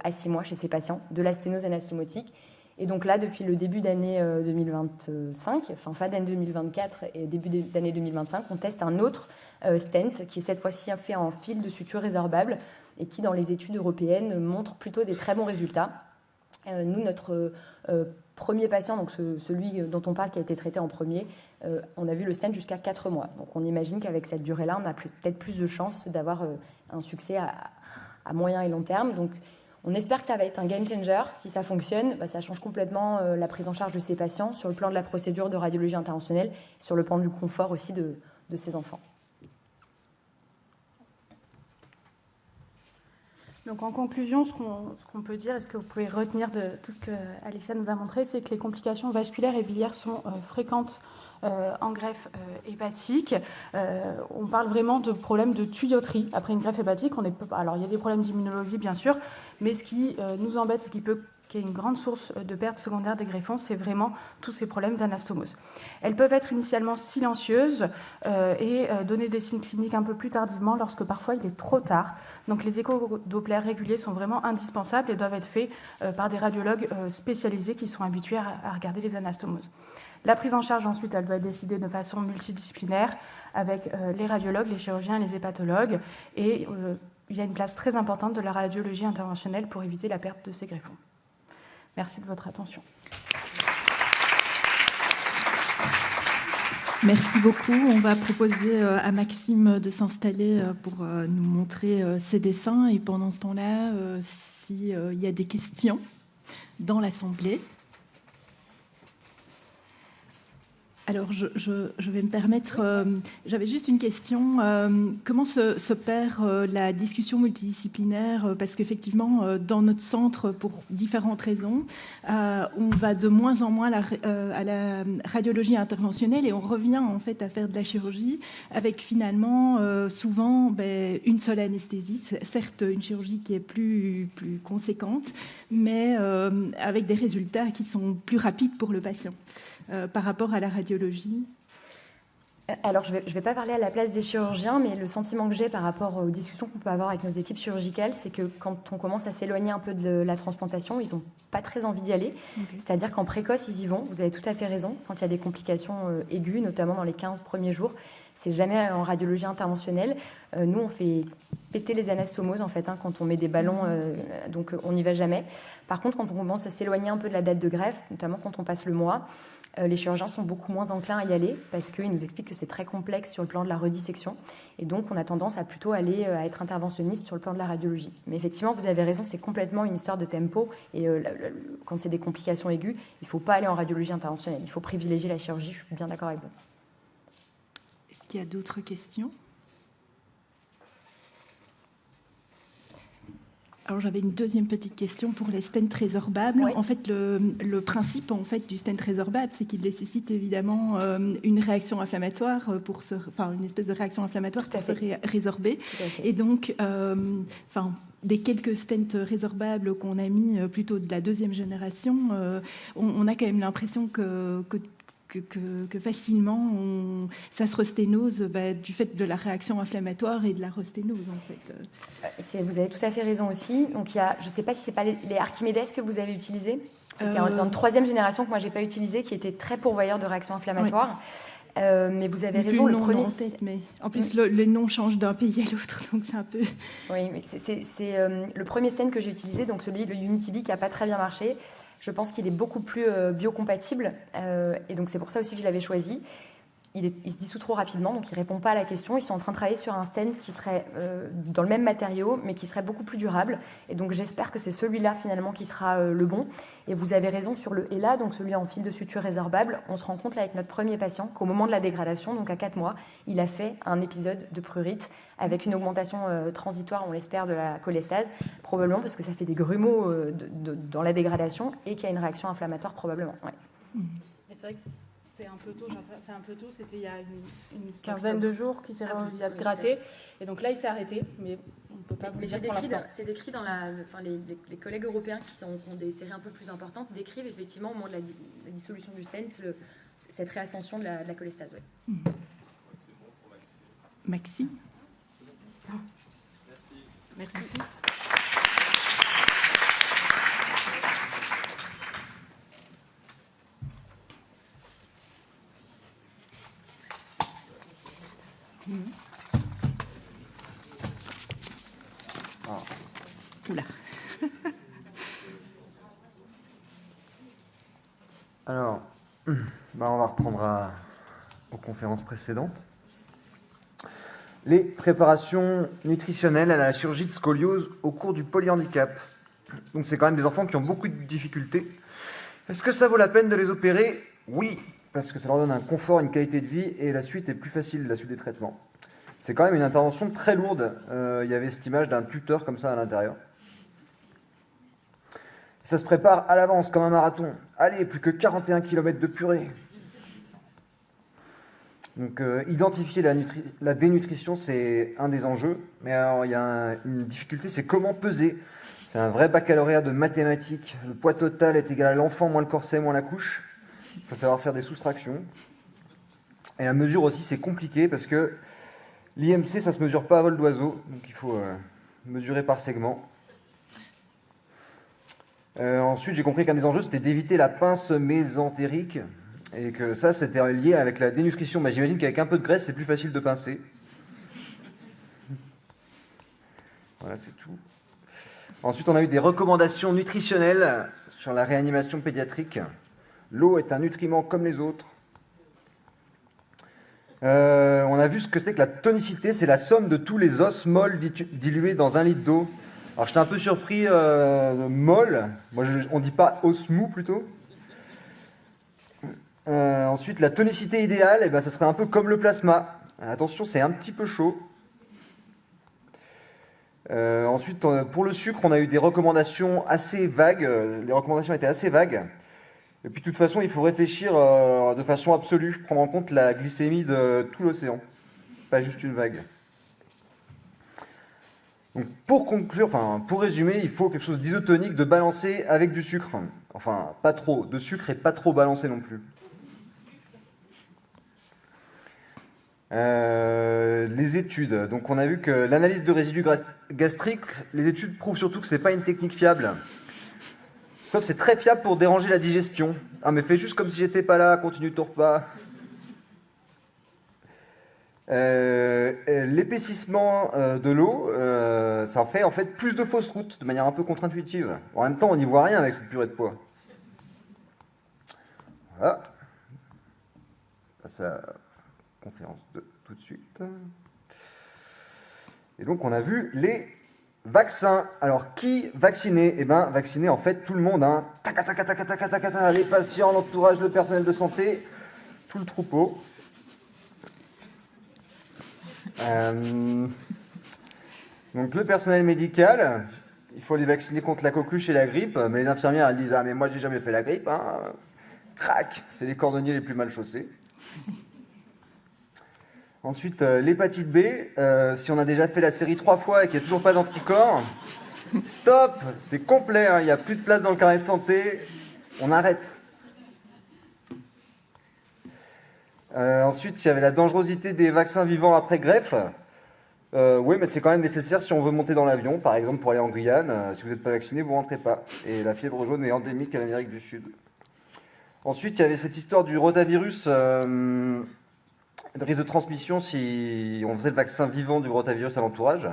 à 6 mois chez ces patients de la sténose anastomotique. Et donc là, depuis le début d'année 2025, enfin fin d'année 2024 et début d'année 2025, on teste un autre stent qui est cette fois-ci fait en fil de suture résorbable et qui, dans les études européennes, montre plutôt des très bons résultats. Nous, notre premier patient, donc celui dont on parle qui a été traité en premier, on a vu le stent jusqu'à 4 mois. Donc on imagine qu'avec cette durée-là, on a peut-être plus de chances d'avoir un succès à moyen et long terme. Donc, on espère que ça va être un game changer. Si ça fonctionne, ça change complètement la prise en charge de ces patients sur le plan de la procédure de radiologie interventionnelle, sur le plan du confort aussi de ces enfants. Donc en conclusion, ce qu'on peut dire, et ce que vous pouvez retenir de tout ce que Alexia nous a montré, c'est que les complications vasculaires et biliaires sont fréquentes en greffe hépatique. On parle vraiment de problèmes de tuyauterie après une greffe hépatique. Alors il y a des problèmes d'immunologie bien sûr, mais ce qui nous embête, qui est une grande source de perte secondaire des greffons, c'est vraiment tous ces problèmes d'anastomose. Elles peuvent être initialement silencieuses et donner des signes cliniques un peu plus tardivement lorsque parfois il est trop tard. Donc les écho-dopplers réguliers sont vraiment indispensables et doivent être faits par des radiologues spécialisés qui sont habitués à regarder les anastomoses. La prise en charge ensuite, elle doit être décidée de façon multidisciplinaire avec les radiologues, les chirurgiens, les hépatologues et il y a une place très importante de la radiologie interventionnelle pour éviter la perte de ces greffons. Merci de votre attention. Merci beaucoup. On va proposer à Maxime de s'installer pour nous montrer ses dessins. Et pendant ce temps-là, s'il y a des questions dans l'Assemblée. Alors, je vais me permettre... j'avais juste une question. Comment se perd la discussion multidisciplinaire? Parce qu'effectivement, dans notre centre, pour différentes raisons, on va de moins en moins à la radiologie interventionnelle et on revient en fait à faire de la chirurgie avec finalement souvent une seule anesthésie. Certes, une chirurgie qui est plus conséquente, mais avec des résultats qui sont plus rapides pour le patient. Par rapport à la radiologie? Alors, je vais pas parler à la place des chirurgiens, mais le sentiment que j'ai par rapport aux discussions qu'on peut avoir avec nos équipes chirurgicales, c'est que quand on commence à s'éloigner un peu de la transplantation, ils n'ont pas très envie d'y aller. Okay. C'est-à-dire qu'en précoce, ils y vont. Vous avez tout à fait raison. Quand il y a des complications aiguës, notamment dans les 15 premiers jours, c'est jamais en radiologie interventionnelle. Nous, on fait péter les anastomoses, en fait, quand on met des ballons, donc on n'y va jamais. Par contre, quand on commence à s'éloigner un peu de la date de greffe, notamment quand on passe le mois, les chirurgiens sont beaucoup moins enclins à y aller parce qu'ils nous expliquent que c'est très complexe sur le plan de la redissection. Et donc, on a tendance à plutôt aller à être interventionniste sur le plan de la radiologie. Mais effectivement, vous avez raison, c'est complètement une histoire de tempo. Et quand c'est des complications aiguës, il ne faut pas aller en radiologie interventionnelle. Il faut privilégier la chirurgie, je suis bien d'accord avec vous. Est-ce qu'il y a d'autres questions? Alors j'avais une deuxième petite question pour les stents résorbables. Oui. En fait, le principe en fait du stent résorbable, c'est qu'il nécessite évidemment une réaction inflammatoire une espèce de réaction inflammatoire pour se résorber. Et donc, des quelques stents résorbables qu'on a mis plutôt de la deuxième génération, on a quand même l'impression que facilement, ça se resténose du fait de la réaction inflammatoire et de la resténose, en fait. Vous avez tout à fait raison aussi. Donc, il y a, je ne sais pas si ce n'est pas les Archimedes que vous avez utilisés. C'était dans une troisième génération que moi, je n'ai pas utilisé, qui était très pourvoyeur de réaction inflammatoire. Oui. Mais vous avez raison, le premier... mais en plus, le nom change d'un pays à l'autre, donc c'est un peu... Oui, mais c'est le premier stent que j'ai utilisé, donc celui, le Unity-B, qui n'a pas très bien marché. Je pense qu'il est beaucoup plus biocompatible, et donc c'est pour ça aussi que je l'avais choisi. Il se dissout trop rapidement, donc il ne répond pas à la question. Ils sont en train de travailler sur un stent qui serait dans le même matériau, mais qui serait beaucoup plus durable. Et donc j'espère que c'est celui-là finalement qui sera le bon. Et vous avez raison sur le ELA, donc celui en fil de suture résorbable. On se rend compte là avec notre premier patient qu'au moment de la dégradation, donc à 4 mois, il a fait un épisode de prurite avec une augmentation transitoire, on l'espère, de la cholestase, probablement parce que ça fait des grumeaux dans la dégradation et qu'il y a une réaction inflammatoire probablement. Ouais. Et c'est vrai que c'est un peu tôt, c'était il y a une quinzaine de jours qu'il s'est remis à se gratter. Et donc là, il s'est arrêté, mais on ne peut pas vous dire pour l'instant. C'est décrit dans les collègues européens qui ont des séries un peu plus importantes, décrivent effectivement au moment de la dissolution du stent cette réascension de la cholestase. Ouais. Maxime. Merci. Oula. Alors, on va reprendre aux conférences précédentes. les préparations nutritionnelles à la chirurgie de scoliose au cours du polyhandicap. Donc c'est quand même des enfants qui ont beaucoup de difficultés. Est-ce que ça vaut la peine de les opérer? Oui, parce que ça leur donne un confort, une qualité de vie, et la suite est plus facile, la suite des traitements. C'est quand même une intervention très lourde. Il y avait cette image d'un tuteur comme ça à l'intérieur. Ça se prépare à l'avance comme un marathon. Allez, plus que 41 km de purée. Donc, identifier la dénutrition, c'est un des enjeux. Mais alors, il y a une difficulté, c'est comment peser. C'est un vrai baccalauréat de mathématiques. Le poids total est égal à l'enfant moins le corset moins la couche. Il faut savoir faire des soustractions. Et la mesure aussi, c'est compliqué parce que l'IMC, ça ne se mesure pas à vol d'oiseau. Donc, il faut mesurer par segment. Ensuite, j'ai compris qu'un des enjeux, c'était d'éviter la pince mésentérique. Et que ça, c'était lié avec la dénutrition. Mais j'imagine qu'avec un peu de graisse, c'est plus facile de pincer. Voilà, c'est tout. Ensuite, on a eu des recommandations nutritionnelles sur la réanimation pédiatrique. L'eau est un nutriment comme les autres. On a vu ce que c'était que la tonicité, c'est la somme de tous les os molles dilués dans 1 litre d'eau. Alors, j'étais un peu surpris, molle. Moi, on ne dit pas os mou, plutôt. Ensuite, la tonicité idéale, eh ben, ça serait un peu comme le plasma. Attention, c'est un petit peu chaud. Ensuite, pour le sucre, on a eu des recommandations assez vagues. Les recommandations étaient assez vagues. Et puis, de toute façon, il faut réfléchir de façon absolue, prendre en compte la glycémie de tout l'océan, pas juste une vague. Donc, pour conclure, pour résumer, il faut quelque chose d'isotonique, de balancé avec du sucre. Enfin, pas trop de sucre et pas trop balancé non plus. Les études. Donc, on a vu que l'analyse de résidus gastriques, les études prouvent surtout que ce n'est pas une technique fiable. Sauf que c'est très fiable pour déranger la digestion. Ah, mais fais juste comme si j'étais pas là, continue ton repas. L'épaississement de l'eau, ça fait en fait plus de fausses routes, de manière un peu contre-intuitive. En même temps, on n'y voit rien avec cette purée de pois. Voilà. Passe à la conférence de tout de suite. Et donc, on a vu les vaccins. Alors, qui vacciner? Eh bien, vacciner, en fait, tout le monde. Hein. Les patients, l'entourage, le personnel de santé, tout le troupeau. Donc, le personnel médical, il faut les vacciner contre la coqueluche et la grippe. Mais les infirmières, elles disent « Ah, mais moi, j'ai jamais fait la grippe. Hein. » Crac, c'est les cordonniers les plus mal chaussés. Ensuite, l'hépatite B, si on a déjà fait la série 3 fois et qu'il n'y a toujours pas d'anticorps, stop, c'est complet, hein, il n'y a plus de place dans le carnet de santé, on arrête. Ensuite, il y avait la dangerosité des vaccins vivants après greffe. Oui, mais c'est quand même nécessaire si on veut monter dans l'avion, par exemple pour aller en Guyane, si vous n'êtes pas vacciné, vous ne rentrez pas. Et la fièvre jaune est endémique à l'Amérique du Sud. Ensuite, il y avait cette histoire du rotavirus, de risque de transmission si on faisait le vaccin vivant du rotavirus à l'entourage.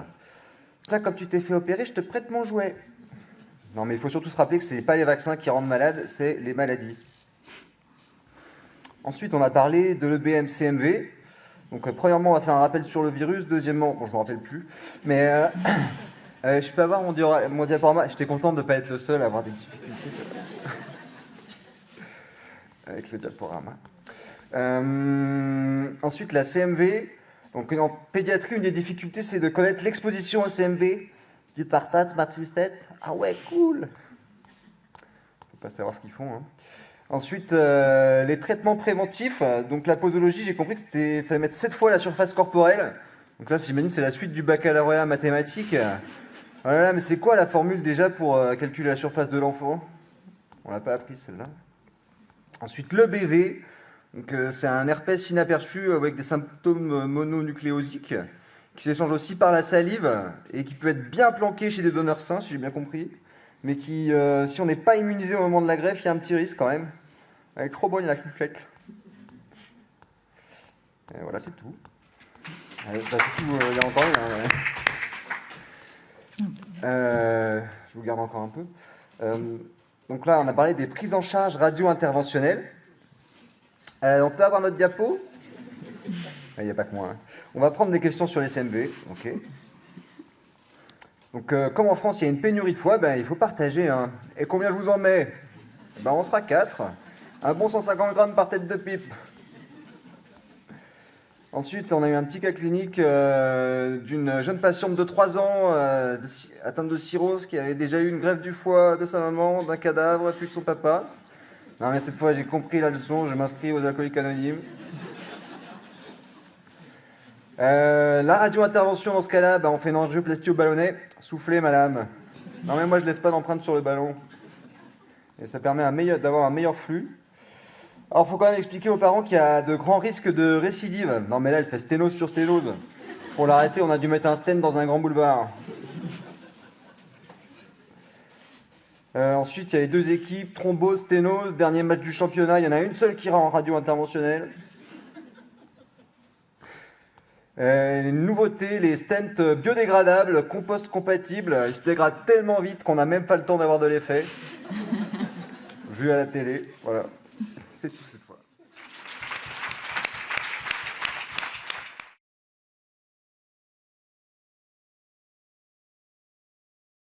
Tiens, comme tu t'es fait opérer, je te prête mon jouet. Non, mais il faut surtout se rappeler que ce n'est pas les vaccins qui rendent malade, c'est les maladies. Ensuite, on a parlé de l'EBM-CMV. Donc, premièrement, on va faire un rappel sur le virus. Deuxièmement, bon, je ne me rappelle plus, mais je peux avoir mon diaporama. J'étais content de ne pas être le seul à avoir des difficultés avec le diaporama. Ensuite, la CMV. Donc, en pédiatrie, une des difficultés, c'est de connaître l'exposition au CMV. Du partage, Massachusetts. Ah ouais, cool. Faut pas savoir ce qu'ils font. Hein. Ensuite, les traitements préventifs. Donc, la posologie, j'ai compris qu'il fallait mettre 7 fois la surface corporelle. Donc là, j'imagine que c'est la suite du baccalauréat mathématique. Voilà, mais c'est quoi la formule déjà pour calculer la surface de l'enfant? On l'a pas appris celle-là. Ensuite, le BV. Donc, c'est un herpès inaperçu avec des symptômes mononucléosiques qui s'échangent aussi par la salive et qui peut être bien planqué chez des donneurs sains, si j'ai bien compris, mais qui, si on n'est pas immunisé au moment de la greffe, il y a un petit risque quand même. Elle est trop bonne, la chouchette. Et voilà, c'est tout. C'est tout, il y a encore une. Je vous garde encore un peu. Donc là, on a parlé des prises en charge radio-interventionnelles. On peut avoir notre diapo? Il n'y a pas que moi. Hein. On va prendre des questions sur les CMV. Ok. Donc, comme en France, il y a une pénurie de foie, il faut partager. Hein. Et combien je vous en mets? On sera 4. Un bon 150 grammes par tête de pipe. Ensuite, on a eu un petit cas clinique d'une jeune patiente de 3 ans atteinte de cirrhose qui avait déjà eu une greffe du foie de sa maman, d'un cadavre, puis de son papa. Non, mais cette fois, j'ai compris la leçon, je m'inscris aux alcooliques anonymes. La radio-intervention, dans ce cas-là, on fait une angioplastie au ballonnet. Soufflez, madame. Non, mais moi, je laisse pas d'empreinte sur le ballon. Et ça permet d'avoir un meilleur flux. Alors, il faut quand même expliquer aux parents qu'il y a de grands risques de récidive. Non, mais là, elle fait sténose sur sténose. Pour l'arrêter, on a dû mettre un stent dans un grand boulevard. Ensuite, il y a les 2 équipes, thrombose, sténose. Dernier match du championnat, il y en a une seule qui ira en radio interventionnelle. Les nouveautés, les stents biodégradables, compost compatibles. Ils se dégradent tellement vite qu'on n'a même pas le temps d'avoir de l'effet. Vu à la télé, voilà. C'est tout.